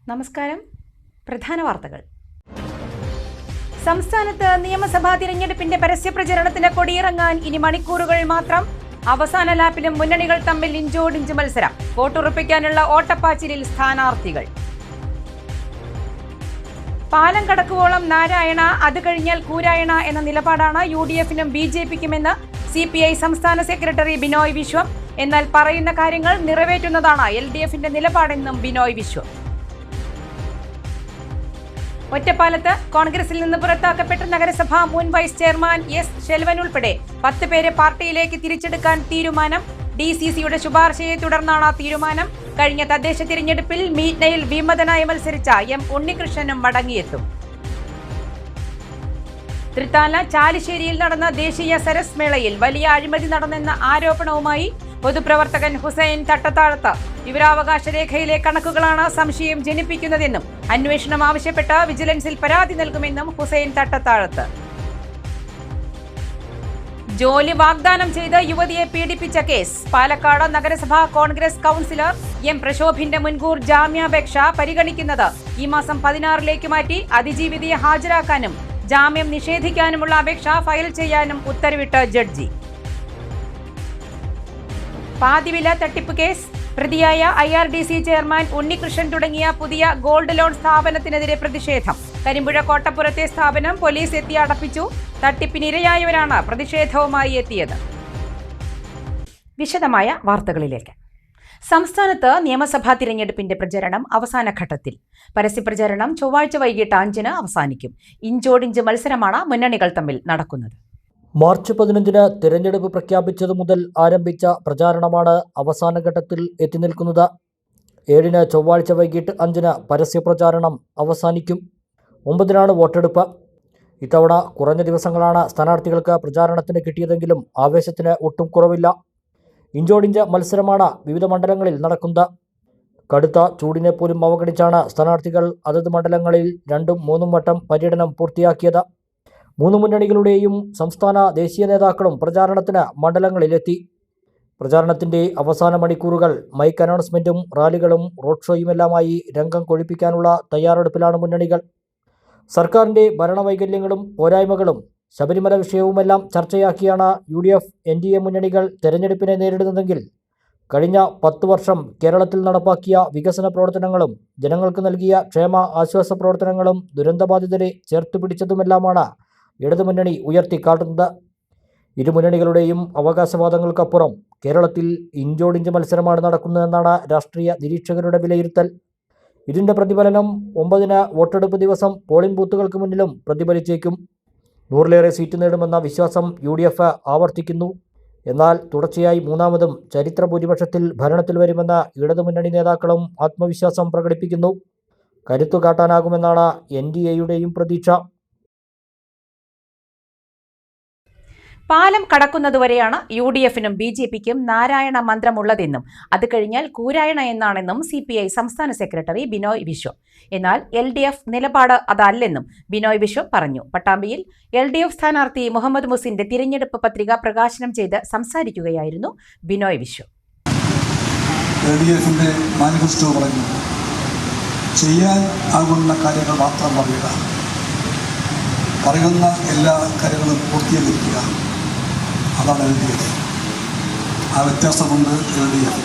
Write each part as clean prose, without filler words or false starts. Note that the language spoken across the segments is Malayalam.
നമസ്കാരം. പ്രധാന വാർത്തകൾ. സംസ്ഥാനത്ത് നിയമസഭാ തിരഞ്ഞെടുപ്പിന്റെ പരസ്യപ്രചരണത്തിന് കൊടിയിറങ്ങാൻ ഇനി മണിക്കൂറുകൾ മാത്രം. അവസാന ലാപ്പിലും മുന്നണികൾ തമ്മിൽ ഇഞ്ചോടിഞ്ച് മത്സരം. വോട്ടുറപ്പിക്കാനുള്ള ഓട്ടപ്പാച്ചിലിൽ സ്ഥാനാർത്ഥികൾ. പാലം കടക്കുവോളം നാരായണ, അത് കഴിഞ്ഞാൽ കൂരായണ എന്ന നിലപാടാണ് UDF-നും BJP-ക്കുമെന്ന് CPI സംസ്ഥാന സെക്രട്ടറി ബിനോയ് വിശ്വം. എന്നാൽ പറയുന്ന കാര്യങ്ങൾ നിറവേറ്റുന്നതാണ് LDF-ന്റെ നിലപാടെന്നും ബിനോയ് വിശ്വം. ഒറ്റപ്പാലത്ത് കോൺഗ്രസിൽ നിന്ന് പുറത്താക്കപ്പെട്ട നഗരസഭാ മുൻ വൈസ് ചെയർമാൻ S. ശെൽവൻ ഉൾപ്പെടെ 10 പേരെ പാർട്ടിയിലേക്ക് തിരിച്ചെടുക്കാൻ തീരുമാനം. DCCയുടെ ശുപാർശയെ തുടർന്നാണ് തീരുമാനം. കഴിഞ്ഞ തദ്ദേശ തിരഞ്ഞെടുപ്പിൽ മീറ്റ്നയിൽ വിമതനായി മത്സരിച്ച M. ഉണ്ണികൃഷ്ണനും മടങ്ങിയെത്തും. തൃത്താല ചാലിശ്ശേരിയിൽ നടന്ന ദേശീയ സരസ് മേളയിൽ വലിയ അഴിമതി നടന്നെന്ന ആരോപണവുമായി പൊതുപ്രവർത്തകൻ ഹുസൈൻ തട്ടത്താഴത്ത്. വിവരാവകാശ രേഖയിലെ കണക്കുകളാണ് സംശയം ജനിപ്പിക്കുന്നതെന്നും അന്വേഷണം ആവശ്യപ്പെട്ട് വിജിലൻസിൽ പരാതി നൽകുമെന്നും ഹുസൈൻ തട്ടത്താഴത്ത്. ജോലി വാഗ്ദാനം ചെയ്ത് യുവതിയെ പീഡിപ്പിച്ച കേസ്. പാലക്കാട് നഗരസഭാ കോൺഗ്രസ് കൗൺസിലർ M. പ്രശോഭിന്റെ മുൻകൂർ ജാമ്യാപേക്ഷ പരിഗണിക്കുന്നത് ഈ മാസം 16 മാറ്റി അതിജീവിതയെ ഹാജരാക്കാനും ജാമ്യം നിഷേധിക്കാനുമുള്ള അപേക്ഷ ഫയൽ ചെയ്യാനും ഉത്തരവിട്ട് ജഡ്ജി. പാതിവില തട്ടിപ്പ് കേസ്. പ്രതിയായ IRDC ചെയർമാൻ ഉണ്ണികൃഷ്ണൻ തുടങ്ങിയ പുതിയ ഗോൾഡ് ലോൺ സ്ഥാപനത്തിനെതിരെ പ്രതിഷേധം. കരിമ്പുഴ കോട്ടപ്പുറത്തെ സ്ഥാപനം പോലീസ് എത്തി അടപ്പിച്ചു. തട്ടിപ്പിനിരയായവരാണ് പ്രതിഷേധവുമായി എത്തിയത്. വിശദമായ വാർത്തകളിലേക്ക്. സംസ്ഥാനത്ത് നിയമസഭാ തിരഞ്ഞെടുപ്പിന്റെ പ്രചരണം അവസാന ഘട്ടത്തിൽ. പരസ്യപ്രചരണം ചൊവ്വാഴ്ച വൈകിട്ട് 5-ന് അവസാനിക്കും. ഇഞ്ചോടിഞ്ച് മത്സരമാണ് മുന്നണികൾ തമ്മിൽ നടക്കുന്നത്. മാർച്ച് 15-ന് തിരഞ്ഞെടുപ്പ് പ്രഖ്യാപിച്ചതു മുതൽ ആരംഭിച്ച പ്രചാരണമാണ് അവസാന ഘട്ടത്തിൽ എത്തിനിൽക്കുന്നത്. 7-ന് ചൊവ്വാഴ്ച വൈകിട്ട് 5-ന് പരസ്യപ്രചാരണം അവസാനിക്കും. 9-നാണ് വോട്ടെടുപ്പ്. ഇത്തവണ കുറഞ്ഞ ദിവസങ്ങളാണ് സ്ഥാനാർത്ഥികൾക്ക് പ്രചാരണത്തിന് കിട്ടിയതെങ്കിലും ആവേശത്തിന് ഒട്ടും കുറവില്ല. ഇഞ്ചോടിഞ്ച് മത്സരമാണ് വിവിധ മണ്ഡലങ്ങളിൽ നടക്കുന്നത്. കടുത്ത ചൂടിനെ പോലും അവഗണിച്ചാണ് സ്ഥാനാർത്ഥികൾ അതത് മണ്ഡലങ്ങളിൽ 2-3 വട്ടം പര്യടനം പൂർത്തിയാക്കിയത്. 3 മുന്നണികളുടെയും സംസ്ഥാന ദേശീയ നേതാക്കളും പ്രചാരണത്തിന് മണ്ഡലങ്ങളിലെത്തി. പ്രചാരണത്തിൻ്റെ അവസാന മണിക്കൂറുകൾ മൈക്ക് അനൗൺസ്മെൻറ്റും റാലികളും റോഡ് ഷോയുമെല്ലാമായി രംഗം കൊഴിപ്പിക്കാനുള്ള തയ്യാറെടുപ്പിലാണ് മുന്നണികൾ. സർക്കാരിൻ്റെ ഭരണവൈകല്യങ്ങളും പോരായ്മകളും ശബരിമല വിഷയവുമെല്ലാം ചർച്ചയാക്കിയാണ് UDF NDA മുന്നണികൾ തെരഞ്ഞെടുപ്പിനെ നേരിടുന്നതെങ്കിൽ കഴിഞ്ഞ 10 വർഷം കേരളത്തിൽ നടപ്പാക്കിയ വികസന പ്രവർത്തനങ്ങളും ജനങ്ങൾക്ക് നൽകിയ ക്ഷേമ ആശ്വാസ പ്രവർത്തനങ്ങളും ദുരന്തബാധിതരെ ചേർത്തുപിടിച്ചതുമെല്ലാമാണ് ഇടതുമുന്നണി ഉയർത്തിക്കാട്ടുന്നത്. ഇരുമുന്നണികളുടെയും അവകാശവാദങ്ങൾക്കപ്പുറം കേരളത്തിൽ ഇഞ്ചോടിഞ്ച് മത്സരമാണ് നടക്കുന്നതെന്നാണ് രാഷ്ട്രീയ നിരീക്ഷകരുടെ വിലയിരുത്തൽ. ഇതിൻ്റെ പ്രതിഫലനം 9-ന് വോട്ടെടുപ്പ് ദിവസം പോളിംഗ് ബൂത്തുകൾക്ക് മുന്നിലും പ്രതിഫലിച്ചേക്കും. 100-ലേറെ സീറ്റ് നേടുമെന്ന വിശ്വാസം UDF ആവർത്തിക്കുന്നു. എന്നാൽ തുടർച്ചയായി 3-മതും ചരിത്ര ഭൂരിപക്ഷത്തിൽ ഭരണത്തിൽ വരുമെന്ന ഇടതുമുന്നണി നേതാക്കളും ആത്മവിശ്വാസം പ്രകടിപ്പിക്കുന്നു. കരുത്തു കാട്ടാനാകുമെന്നാണ് NDAയുടെയും പ്രതീക്ഷ. പാലം കടക്കുന്നതുവരെയാണ് UDF-നും BJP-ക്കും നാരായണ മന്ത്രമുള്ളതെന്നും അത് കഴിഞ്ഞാൽ കൂരായണ എന്നാണെന്നും CPI സംസ്ഥാന സെക്രട്ടറി ബിനോയ് വിശ്വം. എന്നാൽ LDF നിലപാട് അതല്ലെന്നും ബിനോയ് വിശ്വം പറഞ്ഞു. പട്ടാമ്പിയിൽ LDF സ്ഥാനാർത്ഥി മുഹമ്മദ് മുസിന്റെ തിരഞ്ഞെടുപ്പ് പത്രിക പ്രകാശനം ചെയ്ത് സംസാരിക്കുകയായിരുന്നു ബിനോയ് വിശ്വം. LDF-ന്റെ മാനിഫെസ്റ്റോ പറഞ്ഞു, ചെയ്യാൻ ആകുന്ന കാര്യങ്ങൾ മാത്രം പറയുക, പറയുന്ന എല്ലാ കാര്യങ്ങളും പൂർത്തീകരിക്കുക. അതാണ് LDF. ആ വ്യത്യാസമുണ്ട് LDF.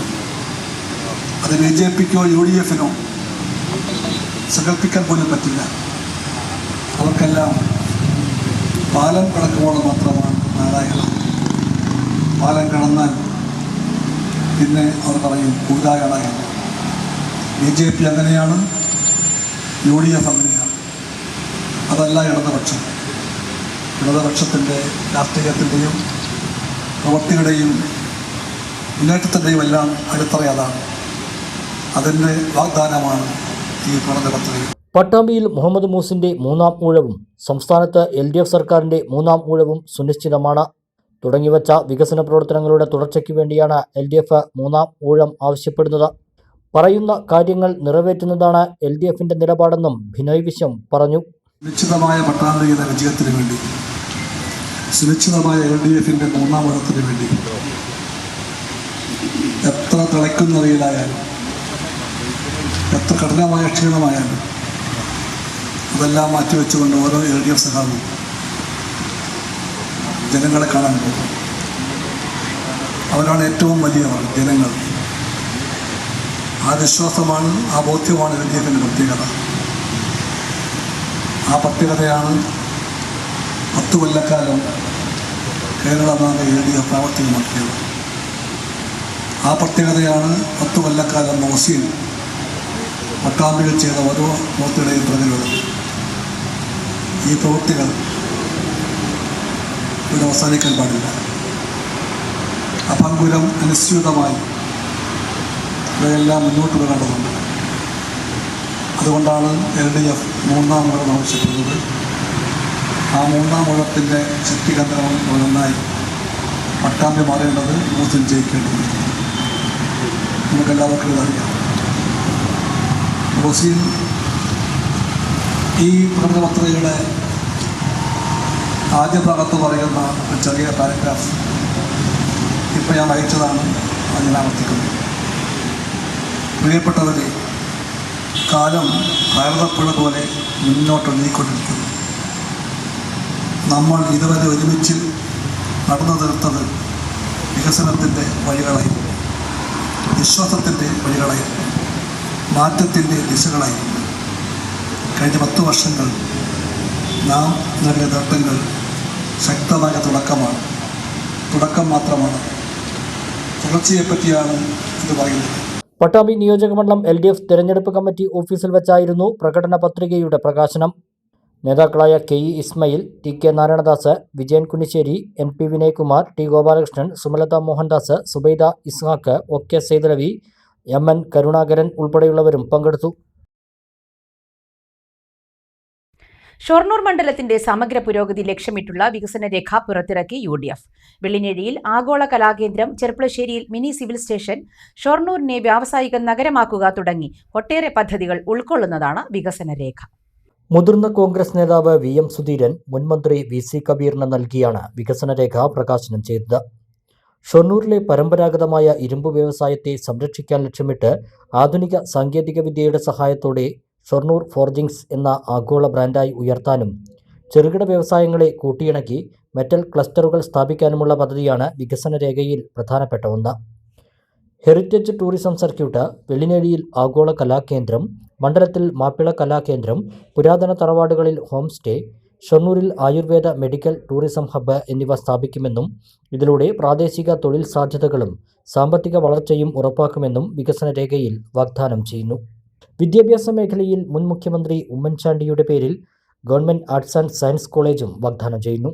അത് BJP-ക്കോ UDF-നോ സങ്കല്പിക്കാൻ പോലും പറ്റില്ല. അവർക്കെല്ലാം പാലം കടക്കുമ്പോൾ മാത്രമാണ് നാരായണ. പാലം കടന്നാൽ പിന്നെ അവർ പറയും കൂരായണ എന്ന്. BJP അങ്ങനെയാണ്, UDF അങ്ങനെയാണ്. അതല്ല ഇടതുപക്ഷം. ഇടതുപക്ഷത്തിൻ്റെ രാഷ്ട്രീയത്തിൻ്റെയും പ്രവൃത്തിയുടെയും മുന്നേറ്റത്തിൻ്റെയും എല്ലാം അടിത്തറ അതാണ്. അതിൻ്റെ വാഗ്ദാനമാണ് ഈ പ്രബന്ധ പത്രിക. പട്ടാമ്പിയിൽ മുഹമ്മദ് മൂസിൻ്റെ 3-ാം ഊഴവും സംസ്ഥാനത്ത് LDF സർക്കാരിൻ്റെ 3-ാം ഊഴവും സുനിശ്ചിതമാണ്. തുടങ്ങിവച്ച വികസന പ്രവർത്തനങ്ങളുടെ തുടർച്ചയ്ക്ക് വേണ്ടിയാണ് LDF 3-ാം ഊഴം ആവശ്യപ്പെടുന്നത്. പറയുന്ന കാര്യങ്ങൾ നിറവേറ്റുന്നതാണ് LDF-ന്റെ നിലപാടെന്നും ബിനോയ് വിശ്വം പറഞ്ഞു. സുനിശ്ചിതമായ പട്ടാമ്പിയുടെ വിജയത്തിന് വേണ്ടി, സുനിശ്ചിതമായ LDF-ന്റെ 3-ാം ഊഴത്തിന് വേണ്ടി എത്ര തിളയ്ക്കുന്നവയിലായാലും എത്ര കഠിനമായ ക്ഷീണമായാലും അതെല്ലാം മാറ്റിവെച്ചുകൊണ്ട് ഓരോ LDF സഖാവും ജനങ്ങളെ കാണാൻ പോകും. അവരാണ് ഏറ്റവും വലിയവർ, ജനങ്ങൾ. ആ വിശ്വാസമാണ്, ആ ബോധ്യമാണ് LDFിൻ്റെ പ്രത്യേകത. ആ പ്രത്യേകതയാണ് 10 കൊല്ലക്കാലം കേരളമാണ് LDF പ്രാവർത്തികമാക്കിയത്. ആ പ്രത്യേകതയാണ് 10 കൊല്ലക്കാലം മോസിൻ പട്ടാമ്പിയിൽ ചെയ്ത ഓരോ പ്രവൃത്തിയുടെയും പ്രതികളും. ഈ പ്രവൃത്തികൾ ഇവിടെ അവസാനിക്കാൻ പാടില്ല. അഭംഗുരം അനുസ്യൂതമായി ഇവയെല്ലാം മുന്നോട്ട് വരേണ്ടതുണ്ട്. അതുകൊണ്ടാണ് LDF 3-ാം ഊഴം ആവശ്യപ്പെടുന്നത്. ആ 3-ാം ഊഴത്തിൻ്റെ ശക്തികേന്ദ്രം ഒന്നായി പട്ടാമ്പി മാറേണ്ടത് മോസിൻ ജയിക്കേണ്ടത്. നമുക്കെല്ലാവർക്കും ഇതറിയാം. മോസിൻ ഈ പ്രകടനപത്രികയുടെ ആദ്യ ഭാഗത്ത് പറയുന്ന ഒരു ചെറിയ പാരഗ്രാഫ് ഇപ്പോൾ ഞാൻ വായിച്ചതാണ്. അത് ഞാൻ ആവർത്തിക്കുന്നത്. പ്രിയപ്പെട്ടവരെ, കാലം ഭാരതപ്പുഴ പോലെ മുന്നോട്ട് നീങ്ങിക്കൊണ്ടിരിക്കുന്നു. നമ്മൾ ഇതുവരെ ഒരുമിച്ച് നടന്നു തീർത്തത് വികസനത്തിൻ്റെ വഴികളായിരുന്നു, വിശ്വാസത്തിൻ്റെ വഴികളായിരുന്നു, മാറ്റത്തിൻ്റെ ദിശകളായിരുന്നു. കഴിഞ്ഞ 10 വർഷങ്ങൾ നാം നേടിയ നേട്ടങ്ങൾ ശക്തമായ തുടക്കമാണ്. തുടക്കം മാത്രമാണ്. തുടർച്ചയെപ്പറ്റിയാണ് ഇത് പറയുന്നത്. പട്ടാമ്പി നിയോജകമണ്ഡലം LDF തെരഞ്ഞെടുപ്പ് കമ്മിറ്റി ഓഫീസിൽ വെച്ചായിരുന്നു പ്രകടന പത്രികയുടെ പ്രകാശനം. നേതാക്കളായ KE Ismail, TK Narayanadas, Vijayan Kunnissery, NP Vinaykumar, T Gopalakrishnan, Sumalatha Mohandas, Subaida Ishaq, OK Saidalavi, MN Karunakaran ഉൾപ്പെടെയുള്ളവരും പങ്കെടുത്തു. ഷൊർണൂർ മണ്ഡലത്തിന്റെ സമഗ്ര പുരോഗതി ലക്ഷ്യമിട്ടുള്ള വികസന രേഖ പുറത്തിറക്കി UDF. വെള്ളിനേഴിയിൽ ആഗോള കലാകേന്ദ്രം, ചെർപ്പളശ്ശേരിയിൽ മിനി സിവിൽ സ്റ്റേഷൻ, ഷൊർണൂരിനെ വ്യാവസായിക നഗരമാക്കുക തുടങ്ങി ഒട്ടേറെ പദ്ധതികൾ ഉൾക്കൊള്ളുന്നതാണ് വികസന രേഖ. മുതിർന്ന കോൺഗ്രസ് നേതാവ് VM സുധീരൻ മുൻമന്ത്രി VC കബീറിന് നൽകിയാണ് വികസന രേഖ പ്രകാശനം ചെയ്തത്. ഷൊർണൂരിലെ പരമ്പരാഗതമായ ഇരുമ്പ് വ്യവസായത്തെ സംരക്ഷിക്കാൻ ലക്ഷ്യമിട്ട് ആധുനിക സാങ്കേതികവിദ്യയുടെ സഹായത്തോടെ ഷൊർണൂർ ഫോർജിങ്സ് എന്ന ആഗോള ബ്രാൻഡായി ഉയർത്താനും ചെറുകിട വ്യവസായങ്ങളെ കൂട്ടിയിണക്കി മെറ്റൽ ക്ലസ്റ്ററുകൾ സ്ഥാപിക്കാനുമുള്ള പദ്ധതിയാണ് വികസന രേഖയിൽ പ്രധാനപ്പെട്ട ഒന്ന്. ഹെറിറ്റേജ് ടൂറിസം സർക്യൂട്ട്, വെള്ളിനേഴിയിൽ ആഗോള കലാകേന്ദ്രം, മണ്ഡലത്തിൽ മാപ്പിള കലാകേന്ദ്രം, പുരാതന തറവാടുകളിൽ ഹോം സ്റ്റേ, ഷൊർണൂരിൽ ആയുർവേദ മെഡിക്കൽ ടൂറിസം ഹബ്ബ് എന്നിവ സ്ഥാപിക്കുമെന്നും ഇതിലൂടെ പ്രാദേശിക തൊഴിൽ സാധ്യതകളും സാമ്പത്തിക വളർച്ചയും ഉറപ്പാക്കുമെന്നും വികസന രേഖയിൽ വാഗ്ദാനം ചെയ്യുന്നു. വിദ്യാഭ്യാസ മേഖലയിൽ മുൻ മുഖ്യമന്ത്രി ഉമ്മൻചാണ്ടിയുടെ പേരിൽ ഗവൺമെൻറ് ആർട്സ് ആൻഡ് സയൻസ് കോളേജും വാഗ്ദാനം ചെയ്യുന്നു.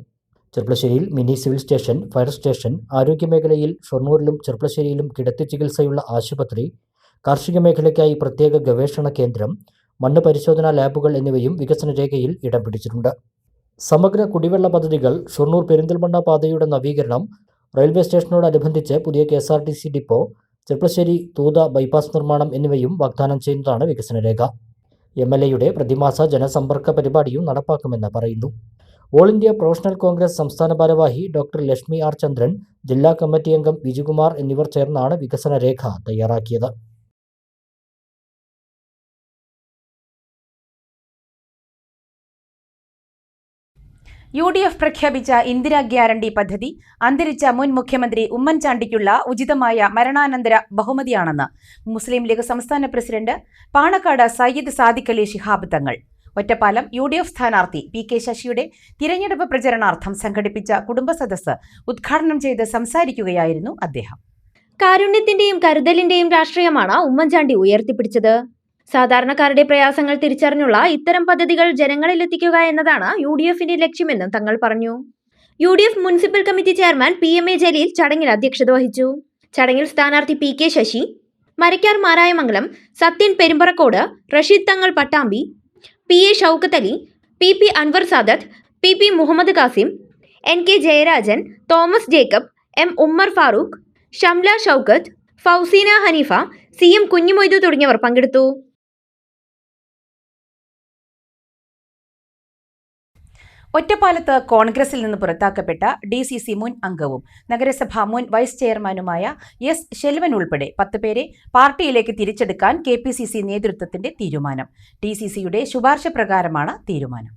ചെർപ്പളശ്ശേരിയിൽ mini civil station, fire station, ആരോഗ്യമേഖലയിൽ ഷൊർണൂരിലും ചെർപ്പളശ്ശേരിയിലും കിടത്തി ചികിത്സയുള്ള ആശുപത്രി, കാർഷിക മേഖലയ്ക്കായി പ്രത്യേക ഗവേഷണ കേന്ദ്രം, മണ്ണ് പരിശോധനാ ലാബുകൾ എന്നിവയും വികസന രേഖയിൽ ഇടം പിടിച്ചിട്ടുണ്ട്. സമഗ്ര കുടിവെള്ള പദ്ധതികൾ, ഷൊർണൂർ പെരിന്തൽമണ്ണ പാതയുടെ നവീകരണം, റെയിൽവേ സ്റ്റേഷനോടനുബന്ധിച്ച് പുതിയ KSRTC depot, Cherpulassery Thootha bypass നിർമ്മാണം എന്നിവയും വാഗ്ദാനം ചെയ്യുന്നതാണ് വികസന രേഖ. MLAയുടെ പ്രതിമാസ ജനസമ്പർക്ക പരിപാടിയും നടപ്പാക്കുമെന്ന് പറയുന്നു. ഓൾ ഇന്ത്യ പ്രൊഫഷണൽ കോൺഗ്രസ് സംസ്ഥാന ഭാരവാഹി ഡോക്ടർ ലക്ഷ്മി R ചന്ദ്രൻ, ജില്ലാ കമ്മിറ്റി അംഗം വിജുകുമാർ എന്നിവർ ചേർന്നാണ് വികസന രേഖ തയ്യാറാക്കിയത്. UDF പ്രഖ്യാപിച്ച ഇന്ദിരാ ഗ്യാരണ്ടി പദ്ധതി അന്തരിച്ച മുൻ മുഖ്യമന്ത്രി ഉമ്മൻചാണ്ടിക്കുള്ള ഉചിതമായ മരണാനന്തര ബഹുമതിയാണെന്ന് മുസ്ലിം ലീഗ് സംസ്ഥാന പ്രസിഡന്റ് പാണക്കാട് സയ്യിദ് സാദിഖ് അലി ശിഹാബ് തങ്ങൾ. ഒറ്റപ്പാലം UDF സ്ഥാനാർത്ഥി PK ശശിയുടെ തിരഞ്ഞെടുപ്പ് പ്രചരണാർത്ഥം സംഘടിപ്പിച്ച കുടുംബ സദസ്സ് ഉദ്ഘാടനം ചെയ്ത് സംസാരിക്കുകയായിരുന്നു അദ്ദേഹം. കാരുണ്യത്തിന്റെയും കരുതലിന്റെയും രാഷ്ട്രീയമാണ് ഉമ്മൻചാണ്ടി ഉയർത്തിപ്പിടിച്ചത്. സാധാരണക്കാരുടെ പ്രയാസങ്ങൾ തിരിച്ചറിഞ്ഞുള്ള ഇത്തരം പദ്ധതികൾ ജനങ്ങളിലെത്തിക്കുക എന്നതാണ് UDFന്റെ ലക്ഷ്യമെന്നും തങ്ങൾ പറഞ്ഞു. UDF municipal committee chairman PMA Jaleel ചടങ്ങിൽ അധ്യക്ഷത വഹിച്ചു. ചടങ്ങിൽ സ്ഥാനാർത്ഥി PK Sasi, Marakkar Marayamangalam, Sathyan Perumparakkode, Rasheed Thangal Pattambi, PA Shoukath Ali, PP Anwar Sadath, PP Muhammad Kasim, NK Jayarajan, Thomas Jacob, M Ummer Farooq, Shamla Shoukath, Fouseena Haneefa, CM Kunjumoythu തുടങ്ങിയവർ പങ്കെടുത്തു. ഒറ്റപ്പാലത്ത് കോൺഗ്രസിൽ നിന്ന് പുറത്താക്കപ്പെട്ട DCC മുൻ അംഗവും നഗരസഭാ മുൻ വൈസ് ചെയർമാനുമായ S. ശെൽവൻ ഉൾപ്പെടെ 10 പേരെ പാർട്ടിയിലേക്ക് തിരിച്ചെടുക്കാൻ KPCC നേതൃത്വത്തിന്റെ തീരുമാനം. DCCയുടെ ശുപാർശ പ്രകാരമാണ് തീരുമാനം.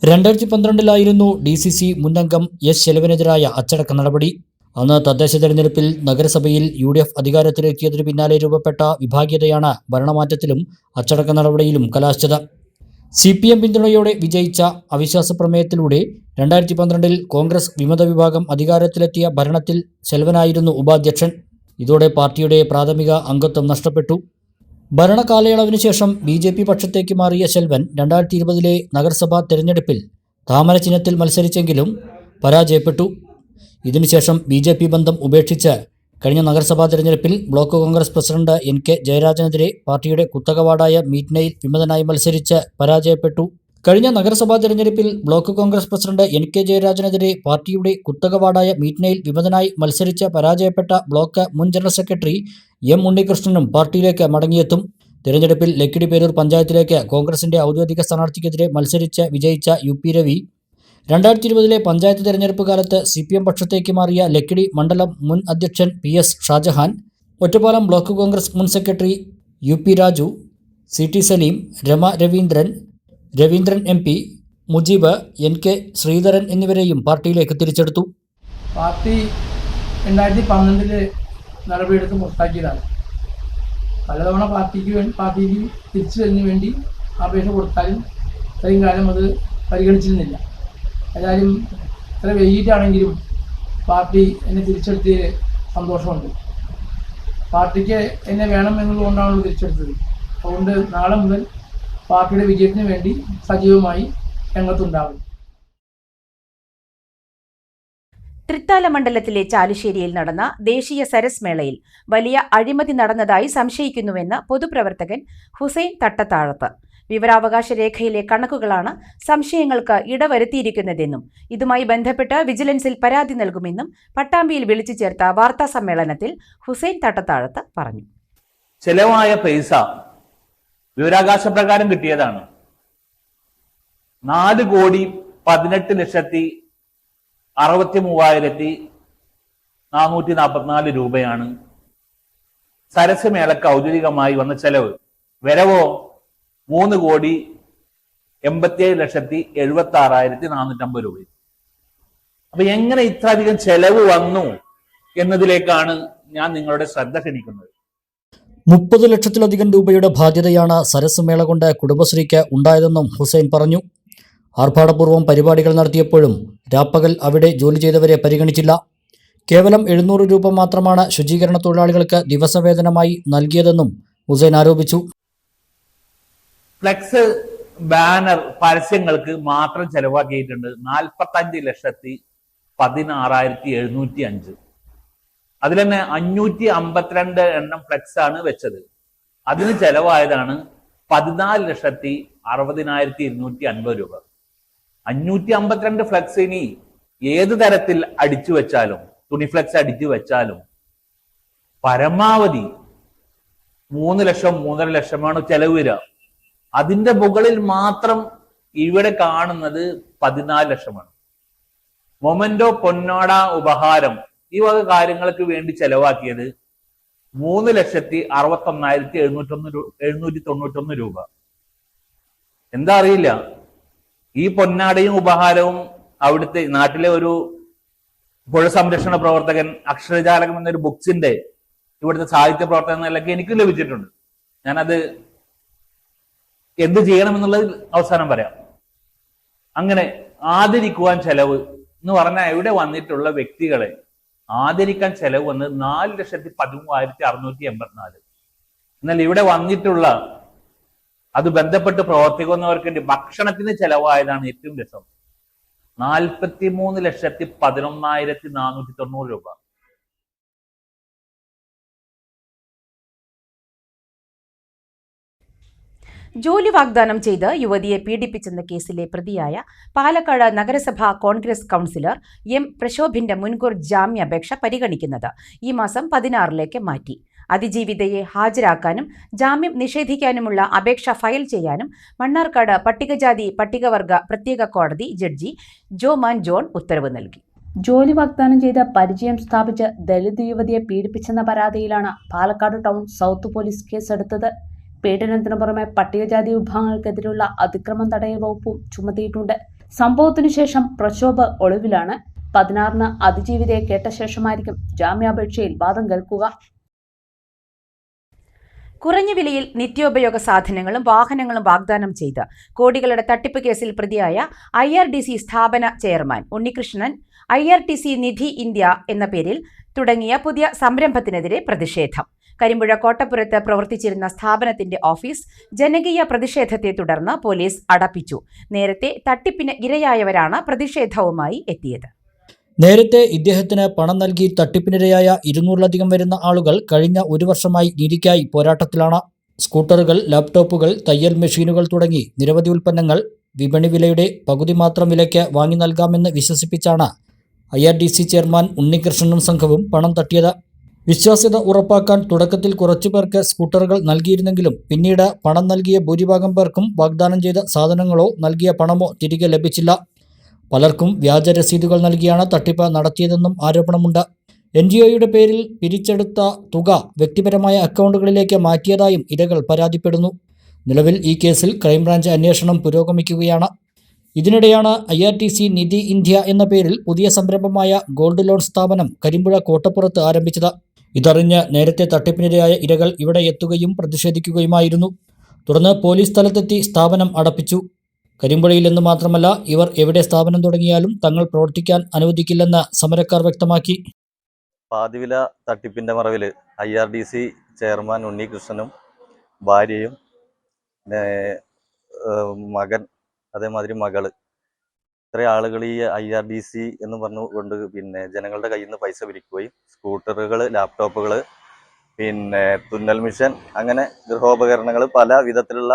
2012-ലായിരുന്നു DCC മുൻ അംഗം S. ശെൽവനെതിരായ അച്ചടക്ക നടപടി. അന്ന് തദ്ദേശ തെരഞ്ഞെടുപ്പിൽ നഗരസഭയിൽ UDF അധികാരത്തിലെത്തിയതിനു പിന്നാലെ രൂപപ്പെട്ട വിഭാഗീയതയാണ് ഭരണമാറ്റത്തിലും അച്ചടക്ക നടപടിയിലും കലാശിച്ചത്. CPM പിന്തുണയോടെ വിജയിച്ച അവിശ്വാസ പ്രമേയത്തിലൂടെ 2012-ൽ കോൺഗ്രസ് വിമത വിഭാഗം അധികാരത്തിലെത്തിയ ഭരണത്തിൽ ശെൽവനായിരുന്നു ഉപാധ്യക്ഷൻ. ഇതോടെ പാർട്ടിയുടെ പ്രാഥമിക അംഗത്വം നഷ്ടപ്പെട്ടു. ഭരണകാലയളവിനു ശേഷം BJP പക്ഷത്തേക്ക് മാറിയ ശെൽവൻ 2020-ലെ നഗരസഭാ തെരഞ്ഞെടുപ്പിൽ താമര ചിഹ്നത്തിൽ മത്സരിച്ചെങ്കിലും പരാജയപ്പെട്ടു. ഇതിനുശേഷം BJP ബന്ധം ഉപേക്ഷിച്ച് കഴിഞ്ഞ നഗരസഭാ തെരഞ്ഞെടുപ്പിൽ ബ്ലോക്ക് കോൺഗ്രസ് പ്രസിഡന്റ് NK ജയരാജനെതിരെ പാർട്ടിയുടെ കുത്തക വാർഡായ മീറ്റ്നയിൽ വിമതനായി മത്സരിച്ച് പരാജയപ്പെട്ടു. കഴിഞ്ഞ നഗരസഭാ തെരഞ്ഞെടുപ്പിൽ ബ്ലോക്ക് കോൺഗ്രസ് പ്രസിഡന്റ് NK ജയരാജനെതിരെ പാർട്ടിയുടെ കുത്തക വാർഡായ മീറ്റ്നയിൽ വിമതനായി മത്സരിച്ച് പരാജയപ്പെട്ട ബ്ലോക്ക് മുൻ ജനറൽ സെക്രട്ടറി M. ഉണ്ണികൃഷ്ണനും പാർട്ടിയിലേക്ക് മടങ്ങിയെത്തും. തെരഞ്ഞെടുപ്പിൽ ലക്കിടി പേരൂർ പഞ്ചായത്തിലേക്ക് കോൺഗ്രസിന്റെ ഔദ്യോഗിക സ്ഥാനാർത്ഥിക്കെതിരെ മത്സരിച്ച് വിജയിച്ച UP രവി 2020-ലെ പഞ്ചായത്ത് തെരഞ്ഞെടുപ്പ് കാലത്ത് CPM പക്ഷത്തേക്ക് മാറിയ ലക്കിടി മണ്ഡലം മുൻ അധ്യക്ഷൻ PS. ഷാജഹാൻ, ഒറ്റപ്പാലം ബ്ലോക്ക് കോൺഗ്രസ് മുൻ secretary UP Raju, CT Saleem, Rama Raveendran MP, Mujeeb, NK Sreedharan എന്നിവരെയും പാർട്ടിയിലേക്ക് തിരിച്ചെടുത്തു. പാർട്ടി 2012-ല് നടപടിയെടുത്ത് പുറത്താക്കിയതാണ്. പലതവണ പാർട്ടിക്ക് തിരിച്ചു വരുന്നതിന് വേണ്ടി അപേക്ഷ കൊടുത്താലും ഇത്രയും കാലം അത് പരിഗണിച്ചിരുന്നില്ല. ഏതായാലും ഇത്ര വൈകിട്ടാണെങ്കിലും പാർട്ടി എന്നെ തിരിച്ചെടുത്തതിൽ സന്തോഷമുണ്ട്. പാർട്ടിക്ക് എന്നെ വേണം എന്നുള്ളതുകൊണ്ടാണല്ലോ തിരിച്ചെടുത്തത്. അതുകൊണ്ട് നാളെ മുതൽ പാർട്ടിയുടെ വിജയത്തിന് വേണ്ടി സജീവമായി രംഗത്തുണ്ടാകും. തൃത്താല മണ്ഡലത്തിലെ ചാലുശ്ശേരിയിൽ നടന്ന ദേശീയ സരസ് മേളയിൽ വലിയ അഴിമതി നടന്നതായി സംശയിക്കുന്നുവെന്ന് പൊതുപ്രവർത്തകൻ ഹുസൈൻ തട്ടത്താഴത്ത്. വിവരാവകാശ രേഖയിലെ കണക്കുകളാണ് സംശയങ്ങൾക്ക് ഇടവരുത്തിയിരിക്കുന്നതെന്നും ഇതുമായി ബന്ധപ്പെട്ട് വിജിലൻസിൽ പരാതി നൽകുമെന്നും പട്ടാമ്പിയിൽ വിളിച്ചു ചേർത്ത വാർത്താ സമ്മേളനത്തിൽ ഹുസൈൻ തട്ടത്താഴത്ത് പറഞ്ഞു. ചെലവായ പൈസ വിവരാവകാശ പ്രകാരം കിട്ടിയതാണ്. 4,63,444 രൂപയാണ് സരസ് മേളക്ക് ഔദ്യോഗികമായി വന്ന ചെലവ്. വരവോ 3,87,76,450 രൂപ. അപ്പൊ എങ്ങനെ ഇത്ര അധികം ചെലവ് വന്നു എന്നതിലേക്കാണ് ഞാൻ നിങ്ങളുടെ ശ്രദ്ധ ക്ഷണിക്കുന്നത്. 30 ലക്ഷത്തിലധികം രൂപയുടെ ബാധ്യതയാണ് സരസ് മേള കൊണ്ട് കുടുംബശ്രീക്ക് ഉണ്ടായതെന്നും ഹുസൈൻ പറഞ്ഞു. ആർഭാടപൂർവ്വം പരിപാടികൾ നടത്തിയപ്പോഴും രാപ്പകൽ അവിടെ ജോലി ചെയ്തവരെ പരിഗണിച്ചില്ല. കേവലം 700 രൂപ മാത്രമാണ് ശുചീകരണ തൊഴിലാളികൾക്ക് ദിവസവേതനമായി നൽകിയതെന്നും ഹുസൈൻ ആരോപിച്ചു. ഫ്ലെക്സ്, ബാനർ, പരസ്യങ്ങൾക്ക് മാത്രം ചെലവാക്കിയിട്ടുണ്ട് 45,16,705. അതിൽ തന്നെ 552 എണ്ണം ഫ്ലെക്സ് ആണ് വെച്ചത്. അതിന് ചെലവായതാണ് 14,60,250 രൂപ. 552 ഫ്ലെക്സ് ഇനി ഏത് തരത്തിൽ അടിച്ചു വെച്ചാലും, തുണി ഫ്ലെക്സ് അടിച്ചു വെച്ചാലും പരമാവധി 3 ലക്ഷം 3.5 ലക്ഷമാണ് ചെലവ് വരിക. അതിന്റെ മുകളിൽ മാത്രം ഇവിടെ കാണുന്നത് 14 ലക്ഷമാണ്. മൊമെന്റോ, പൊന്നാട, ഉപഹാരം ഈ വക കാര്യങ്ങൾക്ക് വേണ്ടി ചെലവാക്കിയത് 3,61,791 രൂപ. എന്താ അറിയില്ല, ഈ പൊന്നാടയും ഉപഹാരവും അവിടുത്തെ നാട്ടിലെ ഒരു പുഴ സംരക്ഷണ പ്രവർത്തകൻ, അക്ഷരജാലകം എന്നൊരു ബുക്സിന്റെ ഇവിടുത്തെ സാഹിത്യ പ്രവർത്തകൻ എന്നൊക്കെ എനിക്ക് ലഭിച്ചിട്ടുണ്ട്. ഞാനത് എന്ത് ചെയ്യണമെന്നുള്ളത് അവസാനം പറയാം. അങ്ങനെ ആദരിക്കുവാൻ ചെലവ് എന്ന് പറഞ്ഞാൽ ഇവിടെ വന്നിട്ടുള്ള വ്യക്തികളെ ആദരിക്കാൻ ചെലവ് വന്നത് 4,13,684. എന്നാൽ ഇവിടെ വന്നിട്ടുള്ള അത് ബന്ധപ്പെട്ട് പ്രവർത്തിക്കുന്നവർക്ക് വേണ്ടി ഭക്ഷണത്തിന് ചെലവായതാണ് ഏറ്റവും രസം. 43,11,490 രൂപ. ജോലി വാഗ്ദാനം ചെയ്ത് യുവതിയെ പീഡിപ്പിച്ചെന്ന കേസിലെ പ്രതിയായ പാലക്കാട് നഗരസഭാ കോൺഗ്രസ് കൗൺസിലർ M. പ്രശോഭിന്റെ മുൻകൂർ ജാമ്യാപേക്ഷ പരിഗണിക്കുന്നത് ഈ മാസം 16-ലേക്ക് മാറ്റി. അതിജീവിതയെ ഹാജരാക്കാനും ജാമ്യം നിഷേധിക്കാനുമുള്ള അപേക്ഷ ഫയൽ ചെയ്യാനും മണ്ണാർക്കാട് പട്ടികജാതി പട്ടികവർഗ പ്രത്യേക കോടതി ജഡ്ജി ജോമാൻ ജോൺ ഉത്തരവ് നൽകി. ജോലി വാഗ്ദാനം ചെയ്ത് പരിചയം സ്ഥാപിച്ച് ദലിത് യുവതിയെ പീഡിപ്പിച്ചെന്ന പരാതിയിലാണ് പാലക്കാട് ടൗൺ സൗത്ത് പോലീസ് കേസെടുത്തത്. പീഡനത്തിനു പുറമെ പട്ടികജാതി വിഭാഗങ്ങൾക്കെതിരെയുള്ള അതിക്രമം തടയൽ വകുപ്പും ചുമത്തിയിട്ടുണ്ട്. സംഭവത്തിനു ശേഷം പ്രക്ഷോഭ് ഒളിവിലാണ്. 16-ന് അതിജീവിതയെ കേട്ട ശേഷമായിരിക്കും ജാമ്യാപേക്ഷയിൽ വാദം കേൾക്കുക. കുറഞ്ഞ വിലയിൽ നിത്യോപയോഗ സാധനങ്ങളും വാഹനങ്ങളും വാഗ്ദാനം ചെയ്ത് കോടികളുടെ തട്ടിപ്പ് കേസിൽ പ്രതിയായ IRDC സ്ഥാപന ചെയർമാൻ ഉണ്ണികൃഷ്ണൻ IRTC നിധി ഇന്ത്യ എന്ന പേരിൽ തുടങ്ങിയ പുതിയ സംരംഭത്തിനെതിരെ പ്രതിഷേധം. കരിമ്പുഴ കോട്ടപ്പുറത്ത് പ്രവർത്തിച്ചിരുന്ന സ്ഥാപനത്തിന്റെ ഓഫീസ് ജനകീയ പ്രതിഷേധത്തെ തുടർന്ന് പോലീസ് അടപ്പിച്ചു. നേരത്തെ തട്ടിപ്പിന് ഇരയായവരാണ് പ്രതിഷേധവുമായി എത്തിയത്. നേരത്തെ ഇദ്ദേഹത്തിന് പണം നൽകി തട്ടിപ്പിനിരയായ 200-ലധികം വരുന്ന ആളുകൾ കഴിഞ്ഞ 1 വർഷമായി നീതിക്കായി പോരാട്ടത്തിലാണ്. സ്കൂട്ടറുകൾ, ലാപ്ടോപ്പുകൾ, തയ്യൽ മെഷീനുകൾ തുടങ്ങി നിരവധി ഉൽപ്പന്നങ്ങൾ വിപണി വിലയുടെ പകുതി മാത്രം വിലയ്ക്ക് വാങ്ങി നൽകാമെന്ന് വിശ്വസിപ്പിച്ചാണ് IRDC ചെയർമാൻ ഉണ്ണികൃഷ്ണനും സംഘവും പണം തട്ടിയത്. വിശ്വാസ്യത ഉറപ്പാക്കാൻ തുടക്കത്തിൽ കുറച്ചുപേർക്ക് സ്കൂട്ടറുകൾ നൽകിയിരുന്നെങ്കിലും പിന്നീട് പണം നൽകിയ ഭൂരിഭാഗം പേർക്കും വാഗ്ദാനം ചെയ്ത സാധനങ്ങളോ നൽകിയ പണമോ തിരികെ ലഭിച്ചില്ല. പലർക്കും വ്യാജ രസീതുകൾ നൽകിയാണ് തട്ടിപ്പ് നടത്തിയതെന്നും ആരോപണമുണ്ട്. NGOയുടെ പേരിൽ പിരിച്ചെടുത്ത തുക വ്യക്തിപരമായ അക്കൗണ്ടുകളിലേക്ക് മാറ്റിയതായും ഇരകൾ പരാതിപ്പെടുന്നു. നിലവിൽ ഈ കേസിൽ ക്രൈംബ്രാഞ്ച് അന്വേഷണം പുരോഗമിക്കുകയാണ്. ഇതിനിടെയാണ് IRTC നിധി ഇന്ത്യ എന്ന പേരിൽ പുതിയ സംരംഭമായ ഗോൾഡ് ലോൺ സ്ഥാപനം കരിമ്പുഴ കോട്ടപ്പുറത്ത് ആരംഭിച്ചത്. ഇതറിഞ്ഞ് നേരത്തെ തട്ടിപ്പിനിരയായ ഇരകൾ ഇവിടെ എത്തുകയും പ്രതിഷേധിക്കുകയുമായിരുന്നു. തുടർന്ന് പോലീസ് സ്ഥലത്തെത്തി സ്ഥാപനം അടപ്പിച്ചു. കരിമ്പുഴയിൽ എന്ന് മാത്രമല്ല, ഇവർ എവിടെ സ്ഥാപനം തുടങ്ങിയാലും തങ്ങൾ പ്രവർത്തിക്കാൻ അനുവദിക്കില്ലെന്ന് സമരക്കാർ വ്യക്തമാക്കി. പാതിവില തട്ടിപ്പിന്റെ മറവിൽ IRDC ചെയർമാൻ ഉണ്ണികൃഷ്ണനും ഭാര്യയും മകൻ അതേമാതിരി മകള് ഇത്രയും ആളുകൾ ഈ IRDC എന്ന് പറഞ്ഞുകൊണ്ട് ജനങ്ങളുടെ കയ്യിൽ നിന്ന് പൈസ പിരിക്കുകയും സ്കൂട്ടറുകൾ, ലാപ്ടോപ്പുകൾ, തുന്നൽ മിഷൻ, അങ്ങനെ ഗൃഹോപകരണങ്ങൾ പല വിധത്തിലുള്ള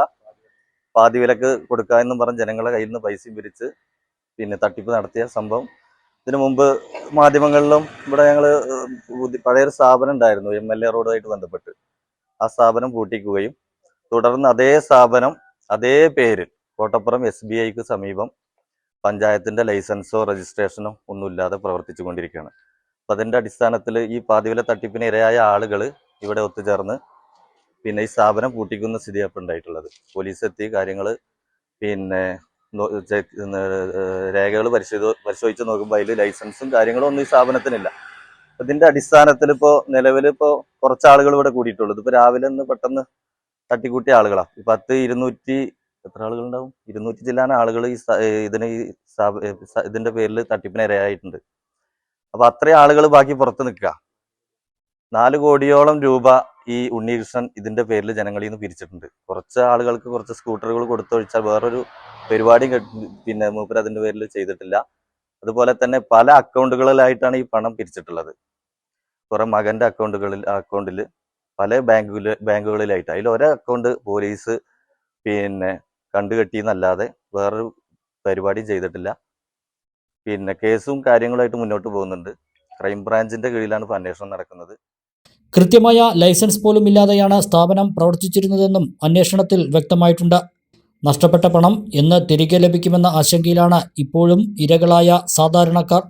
പാതിവിലക്ക് കൊടുക്കുക എന്നും പറഞ്ഞ് ജനങ്ങളുടെ കയ്യിൽ നിന്ന് പൈസ പിരിച്ച് തട്ടിപ്പ് നടത്തിയ സംഭവം ഇതിനു മുമ്പ് മാധ്യമങ്ങളിലും ഇവിടെ ഞങ്ങൾ പഴയൊരു സ്ഥാപനം ഉണ്ടായിരുന്നു MLA റോഡുമായിട്ട് ബന്ധപ്പെട്ട്. ആ സ്ഥാപനം പൂട്ടിക്കുകയും തുടർന്ന് അതേ സ്ഥാപനം അതേ പേരിൽ കോട്ടപ്പുറം SBIക്ക് സമീപം പഞ്ചായത്തിന്റെ ലൈസൻസോ രജിസ്ട്രേഷനോ ഒന്നുമില്ലാതെ പ്രവർത്തിച്ചു കൊണ്ടിരിക്കുകയാണ്. അപ്പം അതിന്റെ അടിസ്ഥാനത്തിൽ ഈ പാതിവില തട്ടിപ്പിന് ഇരയായ ആളുകൾ ഇവിടെ ഒത്തുചേർന്ന് ഈ സ്ഥാപനം പൂട്ടിക്കുന്ന സ്ഥിതിയാണ് ഉണ്ടായിട്ടുള്ളത്. പോലീസ് എത്തി കാര്യങ്ങൾ രേഖകൾ പരിശോധിച്ച് നോക്കുമ്പോൾ അതിൽ ലൈസൻസും കാര്യങ്ങളും ഒന്നും ഈ സ്ഥാപനത്തിനില്ല. ഇതിന്റെ അടിസ്ഥാനത്തിൽ നിലവിൽ കുറച്ച് ആളുകൾ ഇവിടെ കൂടിയിട്ടുള്ളൂ. ഇതിപ്പോൾ രാവിലെ ഒന്ന് പെട്ടെന്ന് തട്ടിക്കൂട്ടിയ ആളുകളാണ്. 200 എത്ര ആളുകളുണ്ടാവും? 200 ചില്ലാന ആളുകൾ ഇതിന്റെ പേരിൽ തട്ടിപ്പിന് ഇരയായിട്ടുണ്ട്. അപ്പൊ അത്രയും ആളുകൾ ബാക്കി പുറത്ത് നിൽക്കുക. 4 കോടിയോളം രൂപ ഈ ഉണ്ണികൃഷ്ണൻ ഇതിന്റെ പേരിൽ ജനങ്ങളിൽ നിന്ന് പിരിച്ചിട്ടുണ്ട്. കുറച്ച് ആളുകൾക്ക് കുറച്ച് സ്കൂട്ടറുകൾ കൊടുത്തൊഴിച്ചാൽ വേറൊരു പരിപാടി മൂപ്പർ അതിന്റെ പേരിൽ ചെയ്തിട്ടില്ല. അതുപോലെ തന്നെ പല അക്കൗണ്ടുകളിലായിട്ടാണ് ഈ പണം പിരിച്ചിട്ടുള്ളത്. കുറെ മകന്റെ അക്കൗണ്ടിൽ പല ബാങ്കുകളിലായിട്ട് അതിൽ ഒരേ അക്കൗണ്ട് പോലീസ് കണ്ടുകെട്ടിയെന്നല്ലാതെ വേറൊരു പരിപാടി ചെയ്തിട്ടില്ല. കേസും കാര്യങ്ങളായിട്ട് മുന്നോട്ട് പോകുന്നുണ്ട്. ക്രൈംബ്രാഞ്ചിന്റെ കീഴിലാണ് ഇപ്പോൾ അന്വേഷണം നടക്കുന്നത്. കൃത്യമായ ലൈസൻസ് പോലും ഇല്ലാതെയാണ് സ്ഥാപനം പ്രവർത്തിച്ചിരുന്നതെന്നും അന്വേഷണത്തിൽ വ്യക്തമായിട്ടുണ്ട്. നഷ്ടപ്പെട്ട പണം എന്ന് തിരികെ ലഭിക്കുമെന്ന ആശങ്കയിലാണ് ഇപ്പോഴും ഇരകളായ സാധാരണക്കാർ.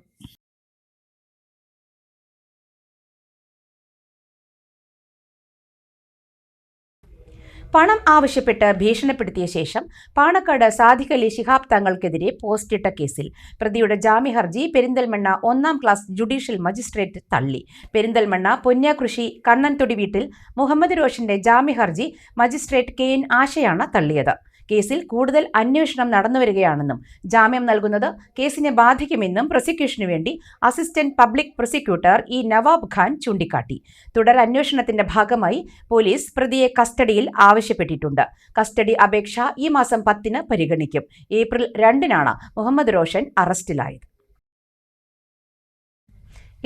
പണം ആവശ്യപ്പെട്ട് ഭീഷണിപ്പെടുത്തിയ ശേഷം പാണക്കാട് സാദിഖ് അലി ശിഹാബ് തങ്ങൾക്കെതിരെ പോസ്റ്റിട്ട കേസിൽ പ്രതിയുടെ ജാമ്യഹർജി പെരിന്തൽമണ്ണ 1-ാം ക്ലാസ് ജുഡീഷ്യൽ മജിസ്ട്രേറ്റ് തള്ളി. പെരിന്തൽമണ്ണ പൊന്യാകൃഷി കണ്ണൻതൊടി വീട്ടിൽ മുഹമ്മദ് റോഷന്റെ ജാമ്യഹർജി മജിസ്ട്രേറ്റ് KN ആശയാണ് തള്ളിയത്. കേസിൽ കൂടുതൽ അന്വേഷണം നടന്നുവരികയാണെന്നും ജാമ്യം നൽകുന്നത് കേസിനെ ബാധിക്കുമെന്നും പ്രോസിക്യൂഷനു വേണ്ടി assistant public prosecutor Nawab Khan ചൂണ്ടിക്കാട്ടി. തുടരന്വേഷണത്തിന്റെ ഭാഗമായി പോലീസ് പ്രതിയെ കസ്റ്റഡിയിൽ ആവശ്യപ്പെട്ടിട്ടുണ്ട്. കസ്റ്റഡി അപേക്ഷ ഈ മാസം 10-ന് പരിഗണിക്കും. ഏപ്രിൽ 2-നാണ് മുഹമ്മദ് റോഷൻ അറസ്റ്റിലായത്.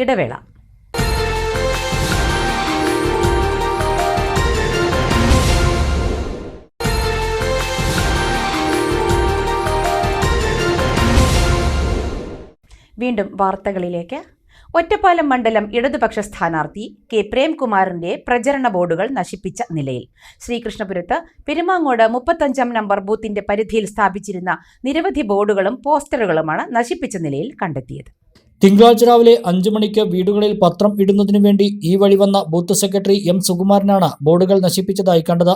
ഇടവേള. വീണ്ടും വാർത്തകളിലേക്ക്. ഒറ്റപ്പാലം മണ്ഡലം ഇടതുപക്ഷ സ്ഥാനാർത്ഥി കെ പ്രേംകുമാറിന്റെ പ്രചരണ ബോർഡുകൾ നശിപ്പിച്ച നിലയിൽ. ശ്രീകൃഷ്ണപുരത്ത് പെരുമാങ്ങോട് 35-ാം നമ്പർ ബൂത്തിന്റെ പരിധിയിൽ സ്ഥാപിച്ചിരുന്ന നിരവധി ബോർഡുകളും പോസ്റ്ററുകളുമാണ് നശിപ്പിച്ച നിലയിൽ കണ്ടെത്തിയത്. തിങ്കളാഴ്ച രാവിലെ 5 മണിക്ക് വീടുകളിൽ പത്രം ഇടുന്നതിനു വേണ്ടി ഈ വഴി വന്ന ബൂത്ത് സെക്രട്ടറി എം സുകുമാരനാണ് ബോർഡുകൾ നശിപ്പിച്ചതായി കണ്ടത്.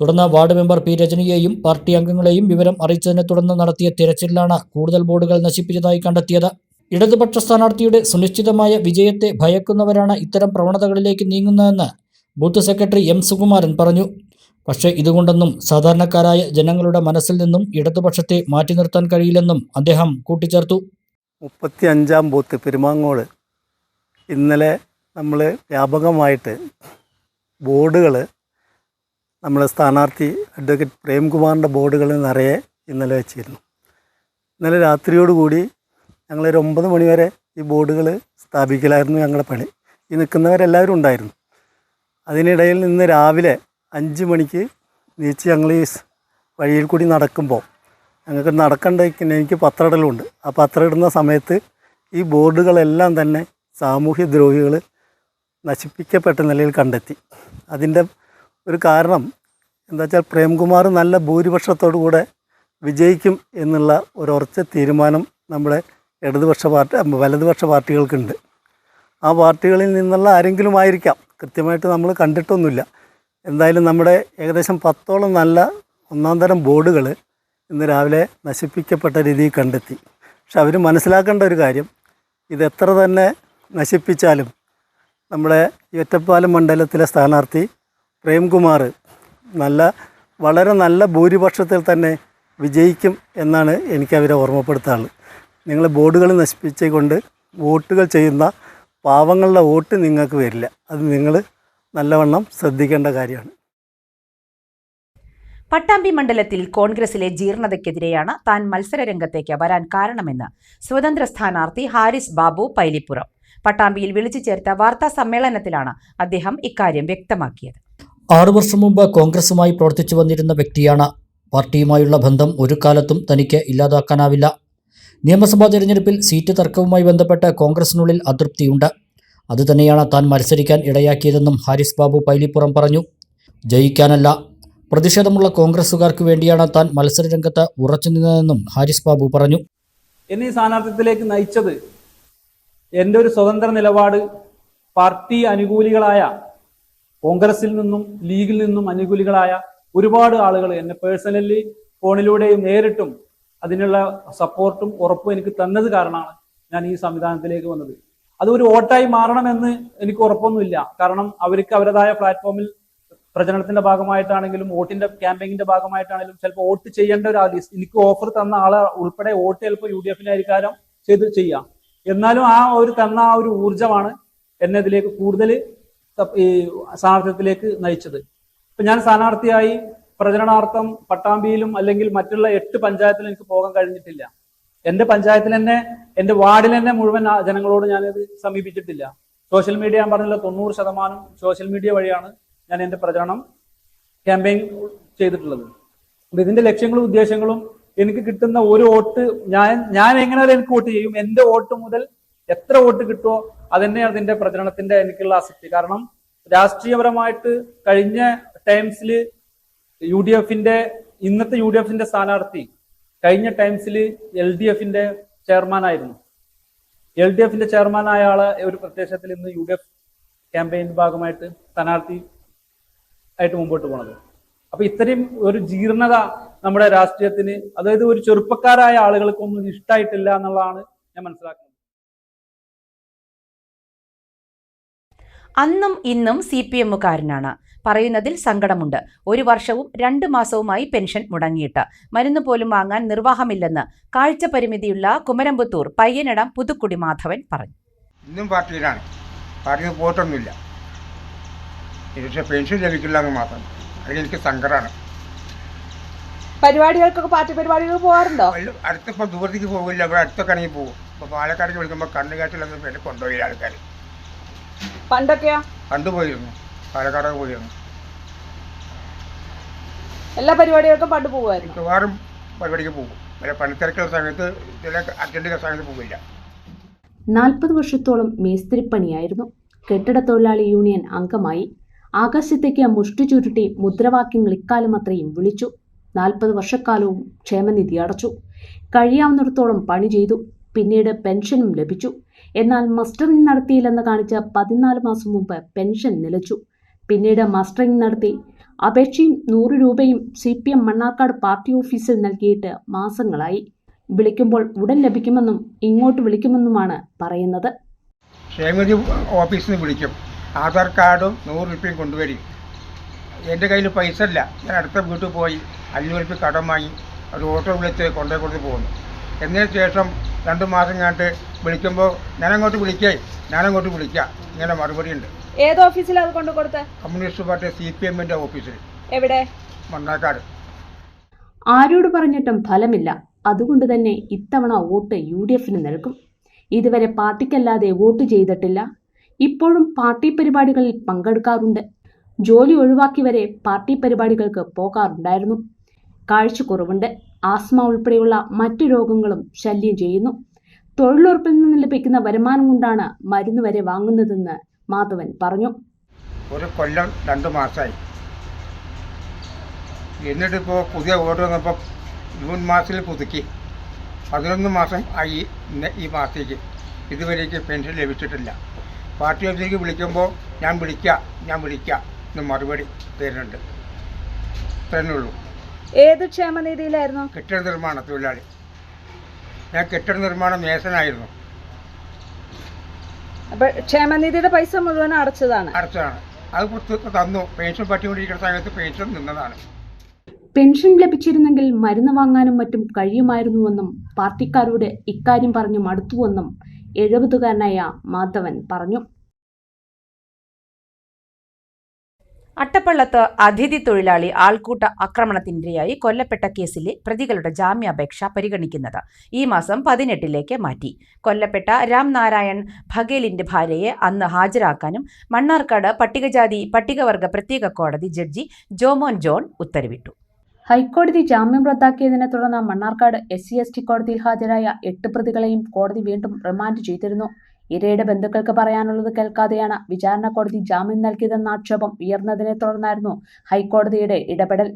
തുടർന്ന് വാർഡ് മെമ്പർ പി രജനിയെയും പാർട്ടി അംഗങ്ങളെയും വിവരം അറിയിച്ചതിനെ തുടർന്ന് നടത്തിയ തിരച്ചിലിലാണ് കൂടുതൽ ബോർഡുകൾ നശിപ്പിച്ചതായി കണ്ടെത്തിയത്. ഇടതുപക്ഷ സ്ഥാനാർത്ഥിയുടെ സുനിശ്ചിതമായ വിജയത്തെ ഭയക്കുന്നവരാണ് ഇത്തരം പ്രവണതകളിലേക്ക് നീങ്ങുന്നതെന്ന് ബൂത്ത് സെക്രട്ടറി എം സുകുമാരൻ പറഞ്ഞു. പക്ഷേ ഇതുകൊണ്ടൊന്നും സാധാരണക്കാരായ ജനങ്ങളുടെ മനസ്സിൽ നിന്നും ഇടതുപക്ഷത്തെ മാറ്റി നിർത്താൻ കഴിയില്ലെന്നും അദ്ദേഹം കൂട്ടിച്ചേർത്തു. 35-ാം ബൂത്ത് പെരുമാങ്ങോട് ഇന്നലെ നമ്മൾ വ്യാപകമായിട്ട് ബോർഡുകൾ നമ്മളെ സ്ഥാനാർത്ഥി അഡ്വക്കേറ്റ് പ്രേംകുമാറിൻ്റെ ബോർഡുകൾ നിറയെ ഇന്നലെ വെച്ചിരുന്നു. ഇന്നലെ രാത്രിയോടുകൂടി ഞങ്ങളൊരു 9 മണി വരെ ഈ ബോർഡുകൾ സ്ഥാപിക്കലായിരുന്നു ഞങ്ങളുടെ പണി. ഈ നിൽക്കുന്നവരെല്ലാവരും ഉണ്ടായിരുന്നു. അതിനിടയിൽ നിന്ന് രാവിലെ 5 മണിക്ക് നീച്ച് ഞങ്ങൾ ഈ വഴിയിൽ കൂടി നടക്കുമ്പോൾ ഞങ്ങൾക്ക് എനിക്ക് പത്രമിടലുണ്ട്. ആ പത്രം ഇടുന്ന സമയത്ത് ഈ ബോർഡുകളെല്ലാം തന്നെ സാമൂഹ്യദ്രോഹികൾ നശിപ്പിക്കപ്പെട്ട നിലയിൽ കണ്ടെത്തി. അതിൻ്റെ ഒരു കാരണം എന്താ വെച്ചാൽ പ്രേംകുമാർ നല്ല ഭൂരിപക്ഷത്തോടു കൂടെ വിജയിക്കും എന്നുള്ള ഒരു ഉറച്ച തീരുമാനം നമ്മുടെ വലതുപക്ഷ പാർട്ടികൾക്കുണ്ട്. ആ പാർട്ടികളിൽ നിന്നുള്ള ആരെങ്കിലും ആയിരിക്കാം, കൃത്യമായിട്ട് നമ്മൾ കണ്ടിട്ടൊന്നുമില്ല. എന്തായാലും നമ്മുടെ ഏകദേശം 10ഓളം നല്ല ഒന്നാം തരം ബോർഡുകൾ ഇന്ന് രാവിലെ നശിപ്പിക്കപ്പെട്ട രീതിയിൽ കണ്ടെത്തി. പക്ഷെ അവർ മനസ്സിലാക്കേണ്ട ഒരു കാര്യം, ഇതെത്ര തന്നെ നശിപ്പിച്ചാലും നമ്മുടെ ഒറ്റപ്പാലം മണ്ഡലത്തിലെ സ്ഥാനാർത്ഥി പ്രേംകുമാർ വളരെ നല്ല ഭൂരിപക്ഷത്തിൽ തന്നെ വിജയിക്കും എന്നാണ് എനിക്ക് അവരെ ഓർമ്മപ്പെടുത്താറുള്ളത്. നിങ്ങൾ ബോർഡുകൾ നശിപ്പിച്ചുകൊണ്ട് വോട്ടുകൾ ചെയ്യുന്ന പാവങ്ങളുടെ വോട്ട് നിങ്ങൾക്ക് വരില്ല. അത് നിങ്ങൾ നല്ലവണ്ണം ശ്രദ്ധിക്കേണ്ട കാര്യമാണ്. പട്ടാമ്പി മണ്ഡലത്തിൽ കോൺഗ്രസിലെ ജീർണതയ്ക്കെതിരെയാണ് താൻ മത്സരരംഗത്തേക്ക് വരാൻ കാരണമെന്ന് സ്വതന്ത്ര സ്ഥാനാർത്ഥി ഹാരിസ് ബാബു പൈലിപ്പുറം പട്ടാമ്പിയിൽ വിളിച്ചു ചേർത്ത വാർത്താ സമ്മേളനത്തിലാണ് അദ്ദേഹം ഇക്കാര്യം വ്യക്തമാക്കിയത്. 6 വർഷം മുമ്പ് കോൺഗ്രസുമായി പ്രവർത്തിച്ചു വന്നിരുന്ന വ്യക്തിയാണ്. പാർട്ടിയുമായുള്ള ബന്ധം ഒരു കാലത്തും തനിക്ക് ഇല്ലാതാക്കാനാവില്ല. നിയമസഭാ തെരഞ്ഞെടുപ്പിൽ സീറ്റ് തർക്കവുമായി ബന്ധപ്പെട്ട് കോൺഗ്രസിനുള്ളിൽ അതൃപ്തിയുണ്ട്. അതുതന്നെയാണ് താൻ മത്സരിക്കാൻ ഇടയാക്കിയതെന്നും ഹാരിസ് ബാബു പൈലിപ്പുറം പറഞ്ഞു. ജയിക്കാനല്ല, പ്രതിഷേധമുള്ള കോൺഗ്രസുകാർക്ക് വേണ്ടിയാണ് താൻ മത്സരരംഗത്ത് ഉറച്ചു നിന്നതെന്നും ഹാരിസ് ബാബു പറഞ്ഞു. എന്നീ സ്ഥാനാർത്ഥിത്വത്തിലേക്ക് നയിച്ചത് എൻ്റെ ഒരു സ്വതന്ത്ര നിലപാട് പാർട്ടി അനുകൂലികളായ കോൺഗ്രസിൽ നിന്നും ലീഗിൽ നിന്നും അനുകൂലികളായ ഒരുപാട് ആളുകൾ എന്നെ പേഴ്സണലി ഫോണിലൂടെയും നേരിട്ടും അതിനുള്ള സപ്പോർട്ടും ഉറപ്പും എനിക്ക് തന്നത് കാരണമാണ് ഞാൻ ഈ സംവിധാനത്തിലേക്ക് വന്നത്. അതൊരു വോട്ടായി മാറണമെന്ന് എനിക്ക് ഉറപ്പൊന്നുമില്ല. കാരണം അവർക്ക് അവരുടേതായ പ്ലാറ്റ്ഫോമിൽ പ്രചരണത്തിന്റെ ഭാഗമായിട്ടാണെങ്കിലും വോട്ടിന്റെ ക്യാമ്പയിനിന്റെ ഭാഗമായിട്ടാണെങ്കിലും ചിലപ്പോൾ വോട്ട് ചെയ്യേണ്ട ഒരു എനിക്ക് ഓഫർ തന്ന ആളെ ഉൾപ്പെടെ വോട്ട് ചിലപ്പോൾ UDF-നായിരിക്കാരം ചെയ്യാം. എന്നാലും ആ ഒരു തന്ന ആ ഒരു ഊർജമാണ് എന്നെ ഇതിലേക്ക് കൂടുതൽ ഈ സ്ഥാനാർത്ഥിത്വത്തിലേക്ക് നയിച്ചത്. ഇപ്പൊ ഞാൻ സ്ഥാനാർത്ഥിയായി പ്രചരണാർത്ഥം പട്ടാമ്പിയിലും അല്ലെങ്കിൽ മറ്റുള്ള 8 പഞ്ചായത്തിലും എനിക്ക് പോകാൻ കഴിഞ്ഞിട്ടില്ല. എന്റെ പഞ്ചായത്തിൽ തന്നെ, എന്റെ വാർഡിൽ തന്നെ മുഴുവൻ ജനങ്ങളോട് ഞാനിത് സമീപിച്ചിട്ടില്ല. സോഷ്യൽ മീഡിയ ഞാൻ പറഞ്ഞല്ലോ, 90% സോഷ്യൽ മീഡിയ വഴിയാണ് ഞാൻ എന്റെ പ്രചരണം ക്യാമ്പയിൻ ചെയ്തിട്ടുള്ളത്. അപ്പൊ ഇതിന്റെ ലക്ഷ്യങ്ങളും ഉദ്ദേശങ്ങളും എനിക്ക് കിട്ടുന്ന ഒരു വോട്ട് ഞാൻ എങ്ങനെയാലും എനിക്ക് വോട്ട് ചെയ്യും. എന്റെ വോട്ട് മുതൽ എത്ര വോട്ട് കിട്ടുമോ അതന്നെയാണ് അതിന്റെ പ്രചരണത്തിന്റെ എനിക്കുള്ള ആസക്തി. കാരണം രാഷ്ട്രീയപരമായിട്ട് കഴിഞ്ഞ ടൈംസിൽ ഇന്നത്തെ UDF-ന്റെ സ്ഥാനാർത്ഥി കഴിഞ്ഞ ടൈംസിൽ LDF-ന്റെ ചെയർമാനായിരുന്നു. LDF-ന്റെ ചെയർമാനായ ആള് ഒരു പ്രത്യക്ഷത്തിൽ ഇന്ന് UDF ക്യാമ്പയിന്റെ ഭാഗമായിട്ട് സ്ഥാനാർത്ഥി ആയിട്ട് മുമ്പോട്ട് പോണത്. അപ്പൊ ഇത്രയും ഒരു ജീർണത നമ്മുടെ രാഷ്ട്രീയത്തിന്, അതായത് ഒരു ചെറുപ്പക്കാരായ ആളുകൾക്കൊന്നും ഇഷ്ടമായിട്ടില്ല എന്നുള്ളതാണ് ഞാൻ മനസ്സിലാക്കുന്നത്. അന്നും ഇന്നും CPM-കാരനാണ്. പറയുന്നതിൽ സങ്കടമുണ്ട്. 1 വർഷവും 2 മാസവുമായി പെൻഷൻ മുടങ്ങിയിട്ട് മരുന്ന് പോലും വാങ്ങാൻ നിർവാഹമില്ലെന്ന് കാഴ്ച പരിമിതിയുള്ള കുമരമ്പത്തൂർ പയ്യനടം പുതുക്കുടി മാധവൻ പറഞ്ഞു. ഇന്നും പാർട്ടിയിലാണ്, പാർട്ടിയിൽ പോയിട്ടൊന്നുമില്ല. പക്ഷേ പെൻഷൻ ലഭിക്കില്ല എന്ന് മാത്രം. അതിലെനിക്ക് സങ്കടമാണ്. പരിപാടികൾക്കൊക്കെ പാർട്ടി പരിപാടികൾ പോകാറുണ്ടോ? അടുത്തിപ്പോൾ ദൂരത്തേക്ക് പോകില്ല, ഇവിടെ അടുത്തൊക്കെ ആണെങ്കിൽ പോകും. ഇപ്പോൾ പാലക്കാട് വിളിക്കുമ്പോൾ കണ്ണുകാറ്റിലൊന്നും പേര് കൊണ്ടുപോയില്ല ആൾക്കാർ. പണ്ടൊക്കെയോ? പണ്ട് പോയിരുന്നു, പാലക്കാടൊക്കെ പോയിരുന്നു. എല്ലാ പരിപാടികൾക്കും പണ്ട് പോകുമായിരുന്നു. മിക്കവാറും പരിപാടിക്ക് പോകും. പണിത്തിരക്കുള്ള സമയത്ത് ചില അറ്റൻഡ് സമയത്ത് പോകില്ല. 40 വർഷത്തോളം മേസ്തിരിപ്പണിയായിരുന്നു. കെട്ടിട തൊഴിലാളി യൂണിയൻ അംഗമായി. ആകാശത്തേക്ക് മുഷ്ടി ചുരുട്ടി മുദ്രാവാക്യങ്ങൾ ഇക്കാലം അത്രയും വിളിച്ചു. 40 വർഷക്കാലവും ക്ഷേമനിധി അടച്ചു. കഴിയാവുന്നിടത്തോളം പണി ചെയ്തു. പിന്നീട് പെൻഷനും ലഭിച്ചു. എന്നാൽ മസ്റ്ററിംഗ് നടത്തിയില്ലെന്ന് കാണിച്ച് 14 മാസം മുമ്പ് പെൻഷൻ നിലച്ചു. പിന്നീട് മസ്റ്ററിംഗ് നടത്തി. അപേക്ഷയും 100 രൂപയും CPM മണ്ണാർക്കാട് പാർട്ടി ഓഫീസിൽ നൽകിയിട്ട് മാസങ്ങളായി. വിളിക്കുമ്പോൾ ഉടൻ ലഭിക്കുമെന്നും ഇങ്ങോട്ട് വിളിക്കുമെന്നുമാണ് പറയുന്നത്. ക്ഷേമനിധി ഓഫീസിൽ നിന്ന് വിളിക്കും. ആധാർ കാർഡും 100 രൂപയും കൊണ്ടുവരും. എൻ്റെ കയ്യിൽ പൈസ ഇല്ല. ഞാൻ അടുത്ത വീട്ടിൽ പോയി 500 രൂപ കടം വാങ്ങി ഒരു ഓട്ടോ വിളിച്ച് കൊണ്ടേ കൊടുത്ത് പോകുന്നു. എന്നതിന് ശേഷം 2 മാസം കഴിഞ്ഞിട്ട് വിളിക്കുമ്പോൾ ഞാനങ്ങോട്ട് വിളിക്കാം ഇങ്ങനെ മറുപടി ഉണ്ട്. ഏത് ഓഫീസിലാണ് അത് കൊണ്ടു കൊടുത്തത്? കമ്മ്യൂണിസ്റ്റ് പാർട്ടി CPMന്റെ ഓഫീസിൽ. എവിടെ? മണ്ണാർക്കാട്. ആരോട് പറഞ്ഞിട്ടും ഫലമില്ല. അതുകൊണ്ട് തന്നെ ഇത്തവണ വോട്ട് UDFന് നൽകും. ഇതുവരെ പാർട്ടിക്കല്ലാതെ വോട്ട് ചെയ്തിട്ടില്ല. ഇപ്പോഴും പാർട്ടി പരിപാടികളിൽ പങ്കെടുക്കാറുണ്ട്. ജോലി ഒഴിവാക്കി വരെ പാർട്ടി പരിപാടികൾക്ക് പോകാറുണ്ടായിരുന്നു. കാഴ്ചക്കുറവുണ്ട്. ആസ്മ ഉൾപ്പെടെയുള്ള മറ്റു രോഗങ്ങളും ശല്യം ചെയ്യുന്നു. തൊഴിലുറപ്പിൽ നിന്ന് ലഭിക്കുന്ന വരുമാനം കൊണ്ടാണ് മരുന്ന് വരെ വാങ്ങുന്നതെന്ന് മാധവൻ പറഞ്ഞു. ഒരു കൊല്ലം 2 മാസമായി. എന്നിട്ടിപ്പോൾ പുതിയ വോട്ട് വന്നപ്പോൾ ജൂൺ മാസത്തിൽ പുതുക്കി 11 മാസം ആയി ഈ മാസത്തേക്ക്. ഇതുവരേക്ക് പെൻഷൻ ലഭിച്ചിട്ടില്ല. പാർട്ടി ഓഫീസിലേക്ക് വിളിക്കുമ്പോൾ ഞാൻ വിളിക്കാം എന്ന് മറുപടി തരുന്നുണ്ട്. ഇത്രയേ ഉള്ളൂ. ഏത് ക്ഷേമനിധിയിലായിരുന്നു? കെട്ടിട നിർമ്മാണ തൊഴിലാളി. ഞാൻ കെട്ടിട നിർമ്മാണ മേസനായിരുന്നു. അപ്പൊ ക്ഷേമനിധിയുടെ പൈസ മുഴുവൻ അടച്ചതാണ്? അത് തന്നു. പെൻഷൻ പറ്റിക്കൊണ്ടിരിക്കുന്ന സമയത്ത് പെൻഷൻ നിന്നതാണ്. പെൻഷൻ ലഭിച്ചിരുന്നെങ്കിൽ മരുന്ന് വാങ്ങാനും മറ്റും കഴിയുമായിരുന്നുവെന്നും പാർട്ടിക്കാരോട് ഇക്കാര്യം പറഞ്ഞു മടുത്തുവെന്നും 70കാരനായ മാധവൻ പറഞ്ഞു. അട്ടപ്പള്ളത്ത് അതിഥി തൊഴിലാളി ആൾക്കൂട്ട ആക്രമണത്തിനിരയായി കൊല്ലപ്പെട്ട കേസിലെ പ്രതികളുടെ ജാമ്യാപേക്ഷ പരിഗണിക്കുന്നത് ഈ മാസം 18ലേക്ക് മാറ്റി. കൊല്ലപ്പെട്ട രാംനാരായൺ ഭഗേലിന്റെ ഭാര്യയെ അന്ന് ഹാജരാക്കാനും മണ്ണാർക്കാട് പട്ടികജാതി പട്ടികവർഗ പ്രത്യേക കോടതി ജഡ്ജി ജോമോൻ ജോൺ ഉത്തരവിട്ടു. ഹൈക്കോടതി ജാമ്യം റദ്ദാക്കിയതിനെ തുടർന്ന് മണ്ണാർക്കാട് SC/ST കോടതിയിൽ ഹാജരായ 8 പ്രതികളെയും കോടതി വീണ്ടും റിമാൻഡ് ചെയ്തിരുന്നു. ഇരയുടെ ബന്ധുക്കൾക്ക് പറയാനുള്ളത് കേൾക്കാതെയാണ് വിചാരണ കോടതി ജാമ്യം നൽകിയതെന്ന ആക്ഷേപം ഉയർന്നതിനെ തുടർന്നായിരുന്നു ഹൈക്കോടതിയുടെ ഇടപെടൽ.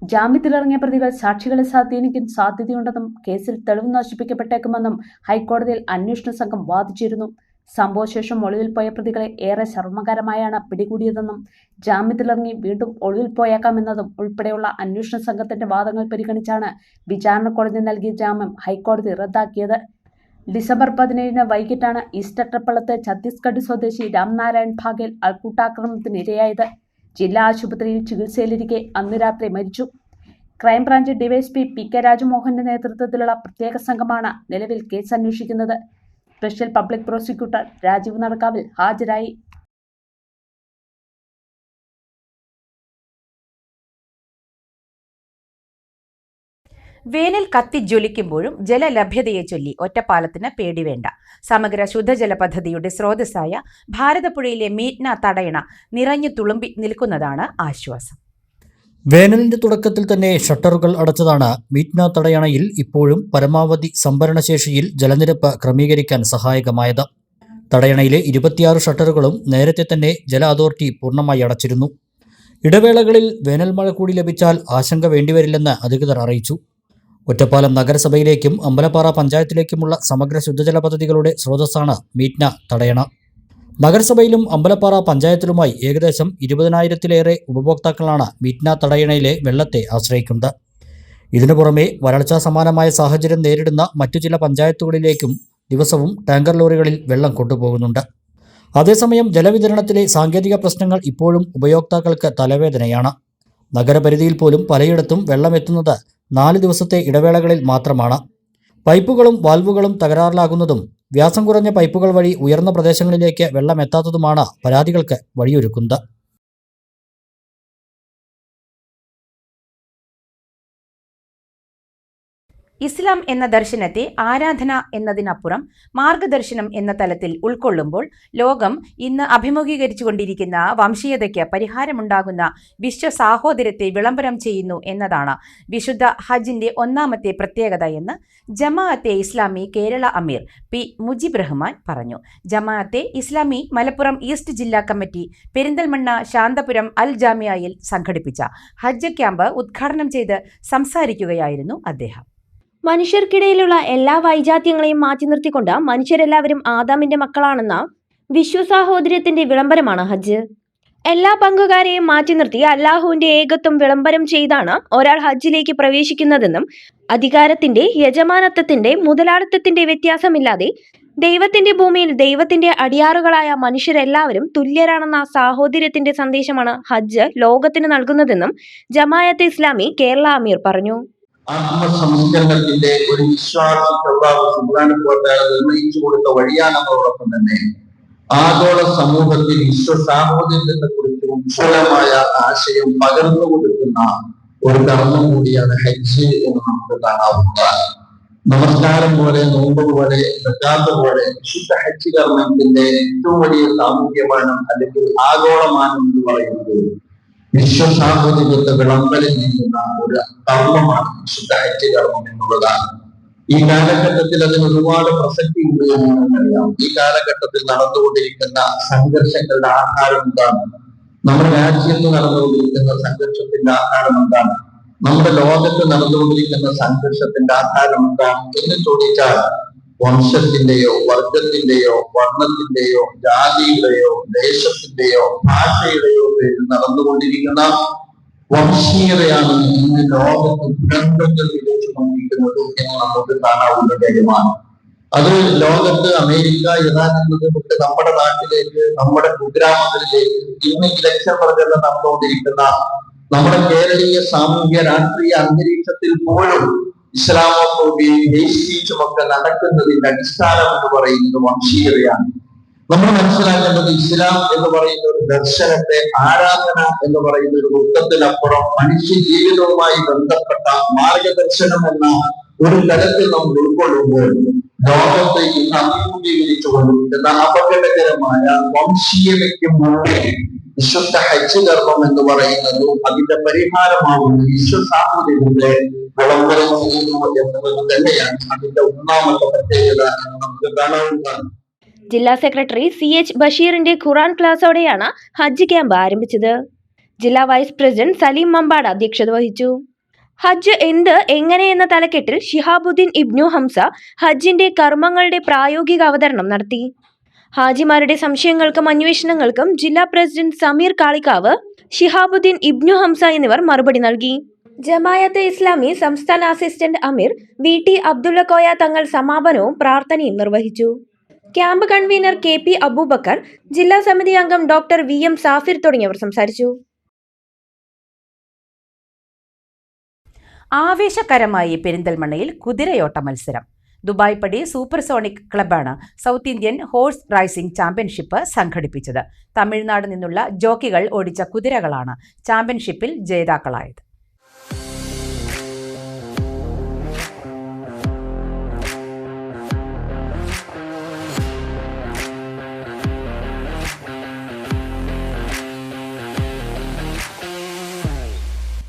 ജാമ്യത്തിലിറങ്ങിയ പ്രതികൾ സാക്ഷികളെ സ്വാധീനിക്കാൻ സാധ്യതയുണ്ടെന്നും കേസിൽ തെളിവ് നശിപ്പിക്കപ്പെട്ടേക്കുമെന്നും ഹൈക്കോടതിയിൽ അന്വേഷണ സംഘം വാദിച്ചിരുന്നു. സംഭവശേഷം ഒളിവിൽ പോയ പ്രതികളെ ഏറെ ശർമ്മകരമായാണ് പിടികൂടിയതെന്നും ജാമ്യത്തിലിറങ്ങി വീണ്ടും ഒളിവിൽ പോയേക്കാമെന്നതും ഉൾപ്പെടെയുള്ള അന്വേഷണ സംഘത്തിന്റെ വാദങ്ങൾ പരിഗണിച്ചാണ് വിചാരണ കോടതി നൽകിയ ജാമ്യം ഹൈക്കോടതി റദ്ദാക്കിയത്. ഡിസംബർ 17 വൈകിട്ടാണ് ഈസ്റ്റ് അട്ടപ്പള്ളത്ത് ഛത്തീസ്ഗഡ് സ്വദേശി രാംനാരായൺ ഭാഗേൽ ആൾക്കൂട്ടാക്രമണത്തിന് ഇരയായത്. ജില്ലാ ആശുപത്രിയിൽ ചികിത്സയിലിരിക്കെ അന്ന് രാത്രി മരിച്ചു. ക്രൈംബ്രാഞ്ച് DYSP PK രാജമോഹന്റെ നേതൃത്വത്തിലുള്ള പ്രത്യേക സംഘമാണ് നിലവിൽ കേസ് അന്വേഷിക്കുന്നത്. സ്പെഷ്യൽ പബ്ലിക് പ്രോസിക്യൂട്ടർ രാജീവ് നടക്കാവിൽ ഹാജരായി. വേനൽ കത്തിജ്വലിക്കുമ്പോഴും ജലലഭ്യതയെ ചൊല്ലി ഒറ്റപ്പാലത്തിന് പേടി വേണ്ട. സമഗ്ര ശുദ്ധജല പദ്ധതിയുടെ സ്രോതസ്സായ ഭാരതപ്പുഴയിലെ മീറ്റ്ന തടയണ നിറഞ്ഞു തുളുമ്പി നിൽക്കുന്നതാണ് ആശ്വാസം. വേനലിന്റെ തുടക്കത്തിൽ തന്നെ ഷട്ടറുകൾ അടച്ചതാണ് മീറ്റ്ന തടയണയിൽ ഇപ്പോഴും പരമാവധി സംഭരണശേഷിയിൽ ജലനിരപ്പ് ക്രമീകരിക്കാൻ സഹായകമായത്. തടയണയിലെ 26 ഷട്ടറുകളും നേരത്തെ തന്നെ ജല അതോറിറ്റി പൂർണ്ണമായി അടച്ചിരുന്നു. ഇടവേളകളിൽ വേനൽ മഴ കൂടി ലഭിച്ചാൽ ആശങ്ക വേണ്ടിവരില്ലെന്ന് അധികൃതർ അറിയിച്ചു. ഒറ്റപ്പാലം നഗരസഭയിലേക്കും അമ്പലപ്പാറ പഞ്ചായത്തിലേക്കുമുള്ള സമഗ്ര ശുദ്ധജല പദ്ധതികളുടെ സ്രോതസ്സാണ് മീറ്റ്ന തടയണ. നഗരസഭയിലും അമ്പലപ്പാറ പഞ്ചായത്തിലുമായി ഏകദേശം 20,000-ലേറെ ഉപഭോക്താക്കളാണ് മീറ്റ്ന തടയണയിലെ വെള്ളത്തെ ആശ്രയിക്കുന്നത്. ഇതിനു പുറമെ വരൾച്ചാ സമാനമായ സാഹചര്യം നേരിടുന്ന മറ്റു ചില പഞ്ചായത്തുകളിലേക്കും ദിവസവും ടാങ്കർ ലോറികളിൽ വെള്ളം കൊണ്ടുപോകുന്നുണ്ട്. അതേസമയം ജലവിതരണത്തിലെ സാങ്കേതിക പ്രശ്നങ്ങൾ ഇപ്പോഴും ഉപയോക്താക്കൾക്ക് തലവേദനയാണ്. നഗരപരിധിയിൽ പോലും പലയിടത്തും വെള്ളമെത്തുന്നത് 4 ദിവസത്തെ ഇടവേളകളിൽ മാത്രമാണ്. പൈപ്പുകളും വാൽവുകളും തകരാറിലാകുന്നതും വ്യാസം കുറഞ്ഞ പൈപ്പുകൾ വഴി ഉയർന്ന പ്രദേശങ്ങളിലേക്ക് വെള്ളമെത്താത്തതുമാണ് പരാതികൾക്ക് വഴിയൊരുക്കുന്നത്. ഇസ്ലാം എന്ന ദർശനത്തെ ആരാധന എന്നതിനപ്പുറം മാർഗദർശനം എന്ന തലത്തിൽ ഉൾക്കൊള്ളുമ്പോൾ ലോകം ഇന്ന് അഭിമുഖീകരിച്ചുകൊണ്ടിരിക്കുന്ന വംശീയതയ്ക്ക് പരിഹാരമുണ്ടാകുന്ന വിശ്വസാഹോദര്യത്തെ വിളംബരം ചെയ്യുന്നു എന്നതാണ് വിശുദ്ധ ഹജ്ജിന്റെ ഒന്നാമത്തെ പ്രത്യേകത എന്ന് ജമാഅത്തെ ഇസ്ലാമി കേരള അമീർ പി മുജിബ് റഹ്മാൻ പറഞ്ഞു. ജമാഅത്തെ ഇസ്ലാമി മലപ്പുറം ഈസ്റ്റ് ജില്ലാ കമ്മിറ്റി പെരിന്തൽമണ്ണ ശാന്തപുരം അൽ ജാമിയയിൽ സംഘടിപ്പിച്ച ഹജ്ജ് ക്യാമ്പ് ഉദ്ഘാടനം ചെയ്ത് സംസാരിക്കുകയായിരുന്നു അദ്ദേഹം. മനുഷ്യർക്കിടയിലുള്ള എല്ലാ വൈജാത്യങ്ങളെയും മാറ്റി നിർത്തിക്കൊണ്ട് മനുഷ്യരെല്ലാവരും ആദാമിന്റെ മക്കളാണെന്ന വിശ്വസാഹോദര്യത്തിന്റെ വിളംബരമാണ് ഹജ്ജ്. എല്ലാ പങ്കുകാരെയും മാറ്റി നിർത്തി അല്ലാഹുവിന്റെ ഏകത്വം വിളംബരം ചെയ്താണ് ഒരാൾ ഹജ്ജിലേക്ക് പ്രവേശിക്കുന്നതെന്നും അധികാരത്തിന്റെ, യജമാനത്വത്തിന്റെ, മുതലാളിത്തത്തിന്റെ വ്യത്യാസമില്ലാതെ ദൈവത്തിന്റെ ഭൂമിയിൽ ദൈവത്തിന്റെ അടിയാറുകളായ മനുഷ്യരെല്ലാവരും തുല്യരാണെന്ന സാഹോദര്യത്തിന്റെ സന്ദേശമാണ് ഹജ്ജ് ലോകത്തിന് നൽകുന്നതെന്നും ജമാഅത്തെ ഇസ്ലാമി കേരള അമീർ പറഞ്ഞു. ആത്മസംസ്കരണത്തിന്റെ ഒരു വിശ്വാസിക്ക് അല്ലാഹു സുബ്ഹാനഹു വ തആല നിർണയിച്ചു കൊടുത്ത വഴിയാണെന്നതോടൊപ്പം തന്നെ ആഗോള സമൂഹത്തിൽ വിശ്വസാഹോദര്യത്തെ കുറിച്ച് ഉജ്ജ്വലമായ ആശയം പകർന്നു കൊടുക്കുന്ന ഒരു കർമ്മം കൂടിയാണ് ഹജ്ജ് എന്ന് നമുക്ക് കാണാവുന്നതാണ്. നമസ്കാരം പോലെ, നോമ്പ് പോലെ, സക്കാത്ത് പോലെ വിശുദ്ധ ഹജ്ജ് കർമ്മത്തിന്റെ ഏറ്റവും വലിയ സാമൂഹ്യമാനം അല്ലെങ്കിൽ ആഗോളമാനം എന്ന് പറയുന്നത് വിശ്വസാഹോദര്യത്തെ വിളംബരം ചെയ്യുന്ന ഒരു കർമ്മമാണ് വിശുദ്ധ ഹജ്ജ് കർമ്മം എന്നുള്ളതാണ്. ഈ കാലഘട്ടത്തിൽ അതിന് ഒരുപാട് പ്രസക്തി ഉണ്ട് എന്ന് നമുക്കറിയാം. ഈ കാലഘട്ടത്തിൽ നടന്നുകൊണ്ടിരിക്കുന്ന സംഘർഷങ്ങളുടെ ആധാരം എന്താണ്? നമ്മുടെ രാജ്യത്ത് നടന്നുകൊണ്ടിരിക്കുന്ന സംഘർഷത്തിന്റെ ആധാരം എന്താണ്? നമ്മുടെ ലോകത്ത് നടന്നുകൊണ്ടിരിക്കുന്ന സംഘർഷത്തിന്റെ ആധാരം എന്താണ് എന്ന് ചോദിച്ചാൽ വംശത്തിന്റെയോ വർഗത്തിന്റെയോ വർണ്ണത്തിന്റെയോ ജാതിയുടെയോ ദേശത്തിന്റെയോ ഭാഷയുടെയോ പേരിൽ നടന്നുകൊണ്ടിരിക്കുന്ന വംശീയതയാണ് ഇന്ന് ലോകത്ത് ദുരന്തങ്ങൾ വിളിച്ചുകൊണ്ടിരിക്കുന്നത് എന്ന് നമുക്ക് കാണാവുന്ന കാര്യമാണ്. അത് ലോകത്ത് അമേരിക്ക, ഇറാൻ എന്നത് തൊട്ട് നമ്മുടെ നാട്ടിലേക്ക്, നമ്മുടെ കുഗ്രാമങ്ങളിലേക്ക്, ഇന്ന് ഇലക്ഷൻ പ്രചരണം നടന്നുകൊണ്ടിരിക്കുന്ന നമ്മുടെ കേരളീയ സാമൂഹ്യ രാഷ്ട്രീയ അന്തരീക്ഷത്തിൽ പോലും ഇസ്ലാമോഫോബിയയും ദേശീയച്ചുമൊക്കെ നടക്കുന്നതിന്റെ അടിസ്ഥാനം എന്ന് പറയുന്നത് വംശീയതയാണ്. നമ്മൾ മനസ്സിലാക്കേണ്ടത് ഇസ്ലാം എന്ന് പറയുന്ന ഒരു ദർശനത്തെ, ആരാധന എന്ന് പറയുന്ന ഒരു വൃത്തത്തിനപ്പുറം മനുഷ്യ ജീവിതവുമായി ബന്ധപ്പെട്ട മാർഗദർശനം എന്ന ഒരു തലത്തിൽ നമ്മൾ ഉൾക്കൊള്ളുമ്പോൾ ലോകത്തെ ഇന്ന് അഭിമുഖീകരിച്ചു കൊണ്ടിരിക്കുന്ന അപകടകരമായ വംശീയതയ്ക്ക് മുന്നേ വിശുദ്ധ ഹജ്ജ് കർമ്മം എന്ന് പറയുന്നത് അതിന്റെ പരിഹാരമാകുന്ന വിശ്വസാഹോദര്യത്തെ വിളംബരം ചെയ്യുന്നു എന്നത് തന്നെയാണ് അതിന്റെ ഒന്നാമത്തെ പ്രത്യേകത എന്ന് നമുക്ക് കാണാവുന്നതാണ്. ജില്ലാ സെക്രട്ടറി CH ബഷീറിന്റെ ഖുർആൻ ക്ലാസോടെയാണ് ഹജ്ജ് ക്യാമ്പ് ആരംഭിച്ചത്. ജില്ലാ വൈസ് പ്രസിഡന്റ് സലീം മമ്പാട് അധ്യക്ഷത വഹിച്ചു. ഹജ്ജ് എന്ത്, എങ്ങനെ എന്ന തലക്കെട്ടിൽ ഷിഹാബുദ്ദീൻ ഇബ്നു ഹംസ ഹജ്ജിന്റെ കർമ്മങ്ങളുടെ പ്രായോഗിക അവതരണം നടത്തി. ഹാജിമാരുടെ സംശയങ്ങൾക്കും അന്വേഷണങ്ങൾക്കും ജില്ലാ പ്രസിഡന്റ് സമീർ കാളിക്കാവ്, ഷിഹാബുദ്ദീൻ ഇബ്നു ഹംസ എന്നിവർ മറുപടി നൽകി. ജമാഅത്തെ ഇസ്ലാമി സംസ്ഥാന അസിസ്റ്റന്റ് അമീർ VT അബ്ദുള്ള കോയ തങ്ങൾ സമാപനവും പ്രാർത്ഥനയും നിർവഹിച്ചു. ക്യാമ്പ് കൺവീനർ KP അബൂബക്കർ, ജില്ലാ സമിതി അംഗം ഡോക്ടർ VM സാഫിർ തുടങ്ങിയവർ സംസാരിച്ചു. ആവേശകരമായി പെരിന്തൽമണ്ണയിൽ കുതിരയോട്ട മത്സരം. ദുബായ് പടി സൂപ്പർസോണിക് ക്ലബ്ബാണ് South Indian horse racing championship സംഘടിപ്പിച്ചത്. തമിഴ്നാട് നിന്നുള്ള ജോക്കികൾ ഓടിച്ച കുതിരകളാണ് ചാമ്പ്യൻഷിപ്പിൽ ജേതാക്കളായത്.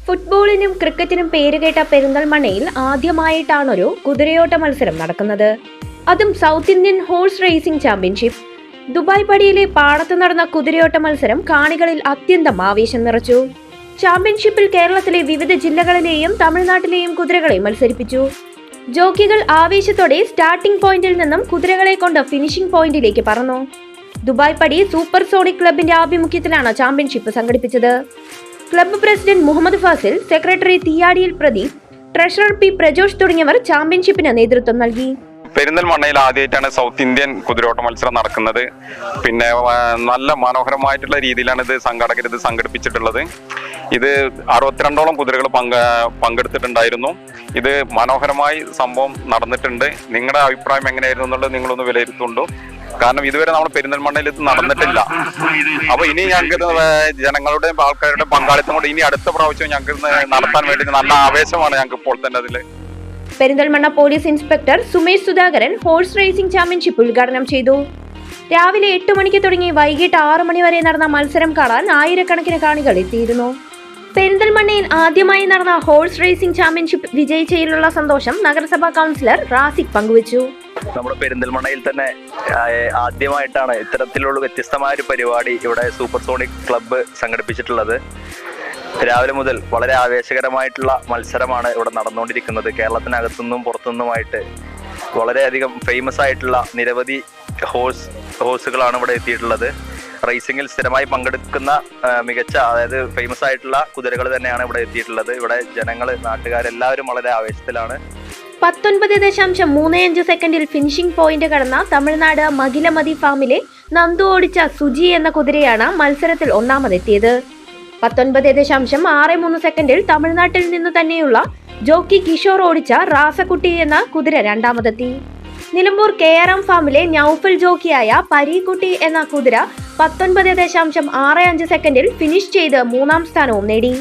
ഫുട്ബോളിനും ക്രിക്കറ്റിനും പേരുകേട്ട പെരിന്തൽമണ്ണയിൽ ആദ്യമായിട്ടാണൊരു കുതിരയോട്ട മത്സരം നടക്കുന്നത്. അതും South Indian horse racing championship. Dubai പടിയിലെ പാടത്ത് നടന്ന കുതിരയോട്ട മത്സരം കാണികളിൽ അത്യന്തം ആവേശം നിറച്ചു. ചാമ്പ്യൻഷിപ്പിൽ കേരളത്തിലെ വിവിധ ജില്ലകളിലെയും തമിഴ്നാട്ടിലെയും കുതിരകളെ മത്സരിപ്പിച്ചു. ജോക്കികൾ ആവേശത്തോടെ സ്റ്റാർട്ടിംഗ് പോയിന്റിൽ നിന്നും കുതിരകളെ കൊണ്ട് ഫിനിഷിംഗ് പോയിന്റിലേക്ക് പറന്നു. ദുബായ് പടി സൂപ്പർസോണിക് ക്ലബിന്റെ ആഭിമുഖ്യത്തിലാണ് ചാമ്പ്യൻഷിപ്പ് സംഘടിപ്പിച്ചത്. Club president Muhammad Fasil, secretary തീയാടിയിൽ പ്രദീപ്, ട്രഷറർ P പ്രജോഷ് തുടങ്ങിയവർ ചാമ്പ്യൻഷിപ്പിന് നേതൃത്വം നൽകി. പെരിന്തൽമണ്ണയിൽ ആദ്യമായിട്ടാണ് സൗത്ത് ഇന്ത്യൻ കുതിരോട്ട മത്സരം നടക്കുന്നത്. പിന്നെ നല്ല മനോഹരമായിട്ടുള്ള രീതിയിലാണ് ഇത് സംഘാടകർ ഇത് സംഘടിപ്പിച്ചിട്ടുള്ളത്. ഇത് 62ഓളം കുതിരകൾ പങ്കെടുത്തിട്ടുണ്ടായിരുന്നു. ഇത് മനോഹരമായി സംഭവം നടന്നിട്ടുണ്ട്. നിങ്ങളുടെ അഭിപ്രായം എങ്ങനെയായിരുന്നു എന്നുള്ളത് നിങ്ങളൊന്ന് വിലയിരുത്തുണ്ടോ? കാരണം ഇതുവരെ നമ്മൾ പെരിന്തൽമണ്ണയിൽ ഇത് നടന്നിട്ടില്ല. അപ്പൊ ഇനി ഞങ്ങൾക്ക് ജനങ്ങളുടെയും ആൾക്കാരുടെ പങ്കാളിത്തം കൊണ്ട് ഇനി അടുത്ത പ്രാവശ്യം ഞങ്ങൾക്ക് നടത്താൻ വേണ്ടി നല്ല ആവേശമാണ് ഞങ്ങൾക്ക് ഇപ്പോൾ തന്നെ അതിൽ. Perinthalmanna police inspector Sumesh Sudhakaran horse racing championship ഉദ്ഘാടനം ചെയ്തു. രാവിലെ 8 മണിക്ക് തുടങ്ങി വൈകിട്ട് 6 മണി വരെ നടന്ന മത്സരം കാണാൻ ആയിരക്കണക്കിന് കാണികൾ എത്തിയിരുന്നു. പെരിന്തൽമണ്ണയിൽ ആദ്യമായി നടന്ന ഹോഴ്സ് റേസിംഗ് ചാമ്പ്യൻഷിപ്പ് വിജയിച്ചതിലുള്ള സന്തോഷം നഗരസഭാ കൗൺസിലർ റാസിഖ് പങ്കുവച്ചു. നമ്മുടെ പെരിന്തൽമണ്ണയിൽ തന്നെ ആദ്യമായിട്ടാണ് ഇത്തരത്തിലുള്ള വ്യത്യസ്തമായ ഒരു പരിപാടി ഇവിടെ സൂപ്പർ സോണിക് ക്ലബ്ബ് സംഘടിപ്പിച്ചിട്ടുള്ളത്. രാവിലെ മുതൽ വളരെ ആവേശകരമായിട്ടുള്ള മത്സരമാണ് ഇവിടെ നടന്നുകൊണ്ടിരിക്കുന്നത്. കേരളത്തിനകത്തുനിന്നും പുറത്തുനിന്നുമായിട്ട് വളരെയധികം ഫേമസ് ആയിട്ടുള്ള നിരവധി ഹോഴ്സുകളാണ് ഇവിടെ എത്തിയിട്ടുള്ളത്. റേസിംഗിൽ സ്ഥിരമായി പങ്കെടുക്കുന്ന മികച്ച, അതായത് ഫേമസ് ആയിട്ടുള്ള കുതിരകൾ തന്നെയാണ് ഇവിടെ എത്തിയിട്ടുള്ളത്. ഇവിടെ ജനങ്ങൾ, നാട്ടുകാരെല്ലാവരും വളരെ ആവേശത്തിലാണ്. 19.35 സെക്കൻഡിൽ ഫിനിഷിംഗ് പോയിന്റ് കടന്ന തമിഴ്നാട് മകിലമതി ഫാമിലെ നന്ദു ഓടിച്ച സുജി എന്ന കുതിരയാണ് മത്സരത്തിൽ ഒന്നാമതെത്തിയത്. 19.63 സെക്കൻഡിൽ തമിഴ്നാട്ടിൽ നിന്ന് തന്നെയുള്ള ജോക്കി കിഷോർ ഓടിച്ച റാസക്കുട്ടി എന്ന കുതിര രണ്ടാമതെത്തി. നിലമ്പൂർ KRM ഫാമിലെ നൗഫൽ ജോക്കിയായ പരീക്കുട്ടി എന്ന കുതിര 19.65 സെക്കൻഡിൽ ഫിനിഷ് ചെയ്ത് 3ാം സ്ഥാനവും നേടി.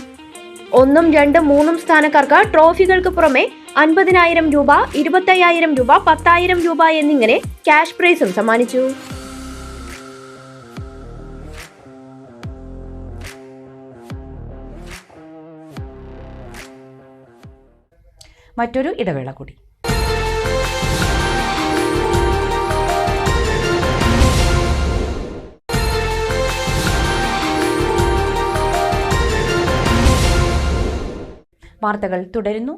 1, 2, 3 സ്ഥാനക്കാർക്ക് ട്രോഫികൾക്ക് പുറമെ 50,000 രൂപ, 25,000 രൂപ, 10,000 രൂപ എന്നിങ്ങനെ ക്യാഷ് പ്രൈസും സമ്മാനിച്ചു. മറ്റൊരു ഇടവേള കൂടി. വാർത്തകൾ തുടരുന്നു.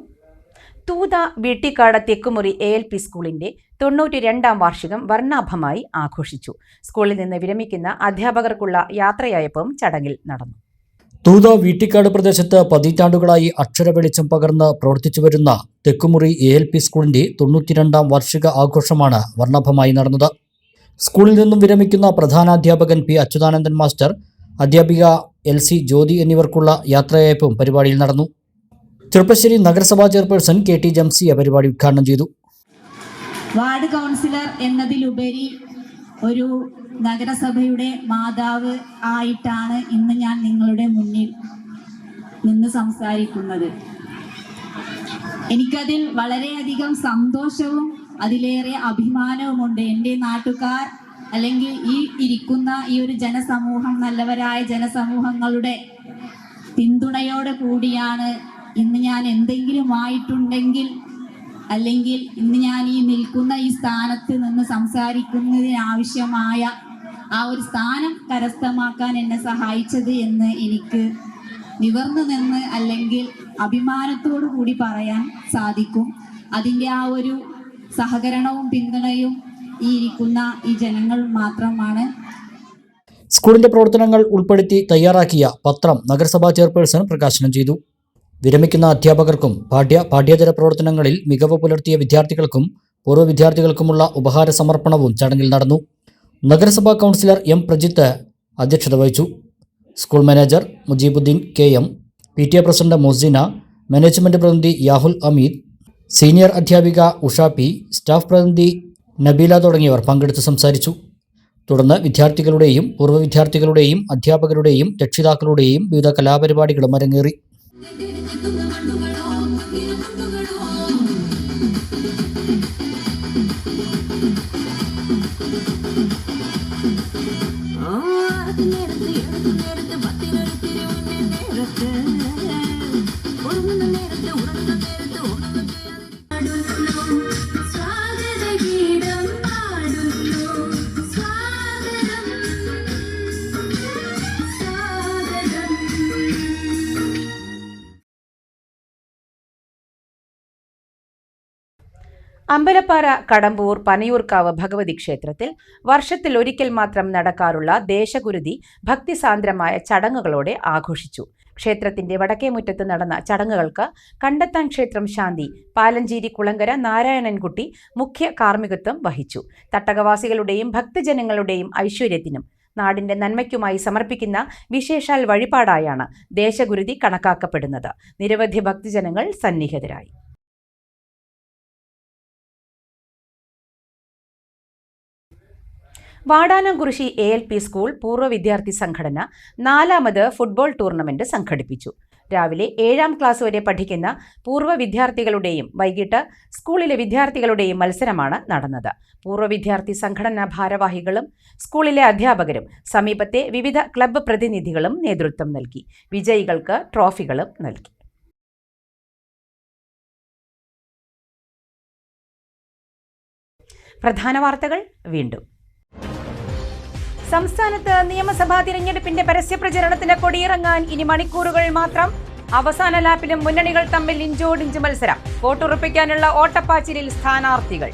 തൂത വീട്ടിക്കാട് തെക്കുമുറി ALP സ്കൂളിന്റെ 92ാം വാർഷികം വർണ്ണാഭമായി ആഘോഷിച്ചു. സ്കൂളിൽ നിന്ന് വിരമിക്കുന്ന അധ്യാപകർക്കുള്ള യാത്രയയപ്പും ചടങ്ങിൽ നടന്നു. തൂത വീട്ടിക്കാട് പ്രദേശത്ത് പതിറ്റാണ്ടുകളായി അക്ഷരവെളിച്ചം പകർന്ന് പ്രവർത്തിച്ചുവരുന്ന തെക്കുമുറി ALP സ്കൂളിന്റെ 92ാം വാർഷിക ആഘോഷമാണ് വർണ്ണാഭമായി നടന്നത്. സ്കൂളിൽ നിന്നും വിരമിക്കുന്ന പ്രധാനാധ്യാപകൻ P. അച്യുതാനന്ദൻ മാസ്റ്റർ, അധ്യാപിക LC ജ്യോതി എന്നിവർക്കുള്ള യാത്രയയപ്പും പരിപാടിയിൽ നടന്നു. ചെറുപ്പശ്ശേരി നഗരസഭാ ചെയർപേഴ്സൺ KT ജംസിയ പരിപാടി ഉദ്ഘാടനം ചെയ്തു. വാർഡ് കൗൺസിലർ എന്നതിലുപരി ഒരു നഗരസഭയുടെ മാതാവ് ആയിട്ടാണ് ഇന്ന് ഞാൻ നിങ്ങളുടെ മുന്നിൽ നിന്ന് സംസാരിക്കുന്നത്. എനിക്കതിൽ വളരെയധികം സന്തോഷവും അതിലേറെ അഭിമാനവുമുണ്ട്. എൻ്റെ നാട്ടുകാർ അല്ലെങ്കിൽ ഈ ഇരിക്കുന്ന ഈ ഒരു ജനസമൂഹം, നല്ലവരായ ജനസമൂഹങ്ങളുടെ പിന്തുണയോടെ കൂടിയാണ് ഇന്ന് ഞാൻ എന്തെങ്കിലും ആയിട്ടുണ്ടെങ്കിൽ, അല്ലെങ്കിൽ ഇന്ന് ഞാൻ ഈ നിൽക്കുന്ന ഈ സ്ഥാനത്ത് നിന്ന് സംസാരിക്കുന്നതിനാവശ്യമായ ആ ഒരു സ്ഥാനം കരസ്ഥമാക്കാൻ എന്നെ സഹായിച്ചത് എന്ന് എനിക്ക് നിവർന്നു നിന്ന് അല്ലെങ്കിൽ അഭിമാനത്തോടു കൂടി പറയാൻ സാധിക്കും. അതിൻ്റെ ആ ഒരു സഹകരണവും പിന്തുണയും ഈ ഇരിക്കുന്ന ഈ ജനങ്ങൾ മാത്രമാണ്. സ്കൂളിന്റെ പ്രവർത്തനങ്ങൾ ഉൾപ്പെടുത്തി തയ്യാറാക്കിയ പത്രം നഗരസഭാ ചെയർപേഴ്സൺ പ്രകാശനം ചെയ്തു. വിരമിക്കുന്ന അധ്യാപകർക്കും പാഠ്യേതര പ്രവർത്തനങ്ങളിൽ മികവ് പുലർത്തിയ വിദ്യാർത്ഥികൾക്കും പൂർവ്വ വിദ്യാർത്ഥികൾക്കുമുള്ള ഉപഹാര സമർപ്പണവും ചടങ്ങിൽ നടന്നു. നഗരസഭാ കൗൺസിലർ M. പ്രജിത്ത് അധ്യക്ഷത വഹിച്ചു. School manager Mujeebuddeen KM, PTA president Mosina, management പ്രതിനിധി യാഹുൽ അമീദ്, സീനിയർ അധ്യാപിക ഉഷ P, സ്റ്റാഫ് പ്രതിനിധി നബീല തുടങ്ങിയവർ പങ്കെടുത്ത് സംസാരിച്ചു. തുടർന്ന് വിദ്യാർത്ഥികളുടെയും പൂർവ്വ വിദ്യാർത്ഥികളുടെയും അധ്യാപകരുടെയും രക്ഷിതാക്കളുടെയും വിവിധ കലാപരിപാടികളും അരങ്ങേറി. അമ്പലപ്പാറ കടമ്പൂർ പനയൂർക്കാവ് ഭഗവതി ക്ഷേത്രത്തിൽ വർഷത്തിൽ ഒരിക്കൽ മാത്രം നടക്കാറുള്ള ദേശഗുരുതി ഭക്തിസാന്ദ്രമായ ചടങ്ങുകളോടെ ആഘോഷിച്ചു. ക്ഷേത്രത്തിന്റെ വടക്കേമുറ്റത്ത് നടന്ന ചടങ്ങുകൾക്ക് കണ്ടത്താൻ ക്ഷേത്രം ശാന്തി പാലഞ്ചേരി കുളങ്കര നാരായണൻകുട്ടി മുഖ്യ കാർമ്മികത്വം വഹിച്ചു. തട്ടകവാസികളുടെയും ഭക്തജനങ്ങളുടെയും ഐശ്വര്യത്തിനും നാടിന്റെ നന്മയ്ക്കുമായി സമർപ്പിക്കുന്ന വിശേഷാൽ വഴിപാടായാണ് ദേശഗുരുതി കണക്കാക്കപ്പെടുന്നത്. നിരവധി ഭക്തജനങ്ങൾ സന്നിഹിതരായി. വാടാനംകുറിശി ALP സ്കൂൾ പൂർവ്വ വിദ്യാർത്ഥി സംഘടന 4ാമത് ഫുട്ബോൾ ടൂർണമെന്റ് സംഘടിപ്പിച്ചു. രാവിലെ 7ാം ക്ലാസ് വരെ പഠിക്കുന്ന പൂർവ്വ വിദ്യാർത്ഥികളുടെയും വൈകിട്ട് സ്കൂളിലെ വിദ്യാർത്ഥികളുടെയും മത്സരമാണ് നടന്നത്. പൂർവ്വ വിദ്യാർത്ഥി സംഘടനാ ഭാരവാഹികളും സ്കൂളിലെ അധ്യാപകരും സമീപത്തെ വിവിധ ക്ലബ്ബ് പ്രതിനിധികളും നേതൃത്വം നൽകി. വിജയികൾക്ക് ട്രോഫികളും നൽകി. പ്രധാന വാർത്തകൾ വീണ്ടും. സംസ്ഥാനത്ത് നിയമസഭാ തിരഞ്ഞെടുപ്പിന്റെ പരസ്യപ്രചരണത്തിന് കൊടിയിറങ്ങാൻ ഇനി മണിക്കൂറുകൾ മാത്രം. അവസാന ലാപ്പിലും മുന്നണികൾ തമ്മിൽ ഇഞ്ചോടിഞ്ച് മത്സരം. വോട്ടുറപ്പിക്കാനുള്ള ഓട്ടപ്പാച്ചിലിൽ സ്ഥാനാർത്ഥികൾ.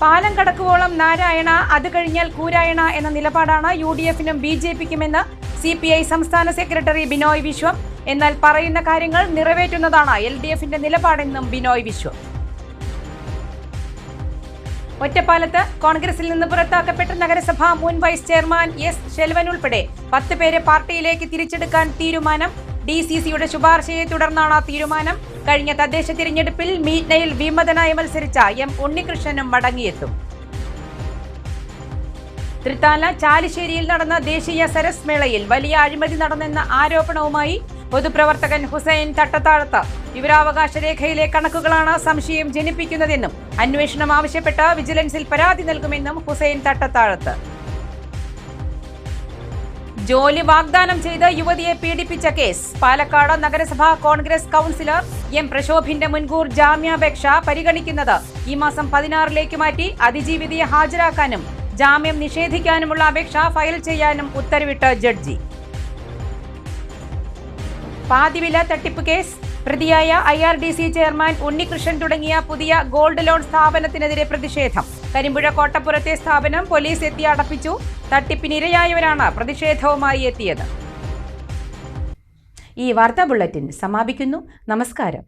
പാലം കടക്കുവോളം നാരായണ, അത് കഴിഞ്ഞാൽ കൂരായണ എന്ന നിലപാടാണ് UDF-നും BJP-ക്കുമെന്ന് CPI സംസ്ഥാന സെക്രട്ടറി ബിനോയ് വിശ്വം. എന്നാൽ പറയുന്ന കാര്യങ്ങൾ നിറവേറ്റുന്നതാണ് LDF-ന്റെ നിലപാടെന്നും ബിനോയ് വിശ്വം. ഒറ്റപ്പാലത്ത് കോൺഗ്രസിൽ നിന്ന് പുറത്താക്കപ്പെട്ട നഗരസഭാ മുൻ വൈസ് ചെയർമാൻ S. ശെൽവൻ ഉൾപ്പെടെ 10 പേരെ പാർട്ടിയിലേക്ക് തിരിച്ചെടുക്കാൻ തീരുമാനം. DCCയുടെ ശുപാർശയെ തുടർന്നാണ് തീരുമാനം. കഴിഞ്ഞ തദ്ദേശ തിരഞ്ഞെടുപ്പിൽ മീറ്റ്നയിൽ വിമതനായി മത്സരിച്ച M. ഉണ്ണികൃഷ്ണനും മടങ്ങിയെത്തും. തൃത്താല ചാലിശ്ശേരിയിൽ നടന്ന ദേശീയ സരസ് മേളയിൽ വലിയ അഴിമതി നടന്നെന്ന ആരോപണവുമായി പൊതുപ്രവർത്തകൻ ഹുസൈൻ തട്ടത്താഴത്ത്. വിവരാവകാശ രേഖയിലെ കണക്കുകളാണ് സംശയം ജനിപ്പിക്കുന്നതെന്നും അന്വേഷണം ആവശ്യപ്പെട്ട് വിജിലൻസിൽ പരാതി നൽകുമെന്നും ഹുസൈൻ തട്ടത്താഴത്ത്. ജോലി വാഗ്ദാനം ചെയ്ത് യുവതിയെ പീഡിപ്പിച്ച കേസ്. പാലക്കാട് നഗരസഭാ കോൺഗ്രസ് കൗൺസിലർ M. പ്രശോഭിന്റെ മുൻകൂർ ജാമ്യാപേക്ഷ പരിഗണിക്കുന്നത് ഈ മാസം 16 മാറ്റി അതിജീവിതയെ ഹാജരാക്കാനും ജാമ്യം നിഷേധിക്കാനുമുള്ള അപേക്ഷ ഫയൽ ചെയ്യാനും ഉത്തരവിട്ട ജഡ്ജി. പാതിവില തട്ടിപ്പ് കേസ്. പ്രതിയായ IRDC ചെയർമാൻ ഉണ്ണികൃഷ്ണൻ തുടങ്ങിയ പുതിയ ഗോൾഡ് ലോൺ സ്ഥാപനത്തിനെതിരെ പ്രതിഷേധം. കരിമ്പുഴ കോട്ടപ്പുറത്തെ സ്ഥാപനം പോലീസ് എത്തി അടപ്പിച്ചു. തട്ടിപ്പിനിരയായവരാണ് പ്രതിഷേധവുമായി എത്തിയത്. ഈ വാർത്താ ബുള്ളറ്റിൻ സമാപിക്കുന്നു. നമസ്കാരം.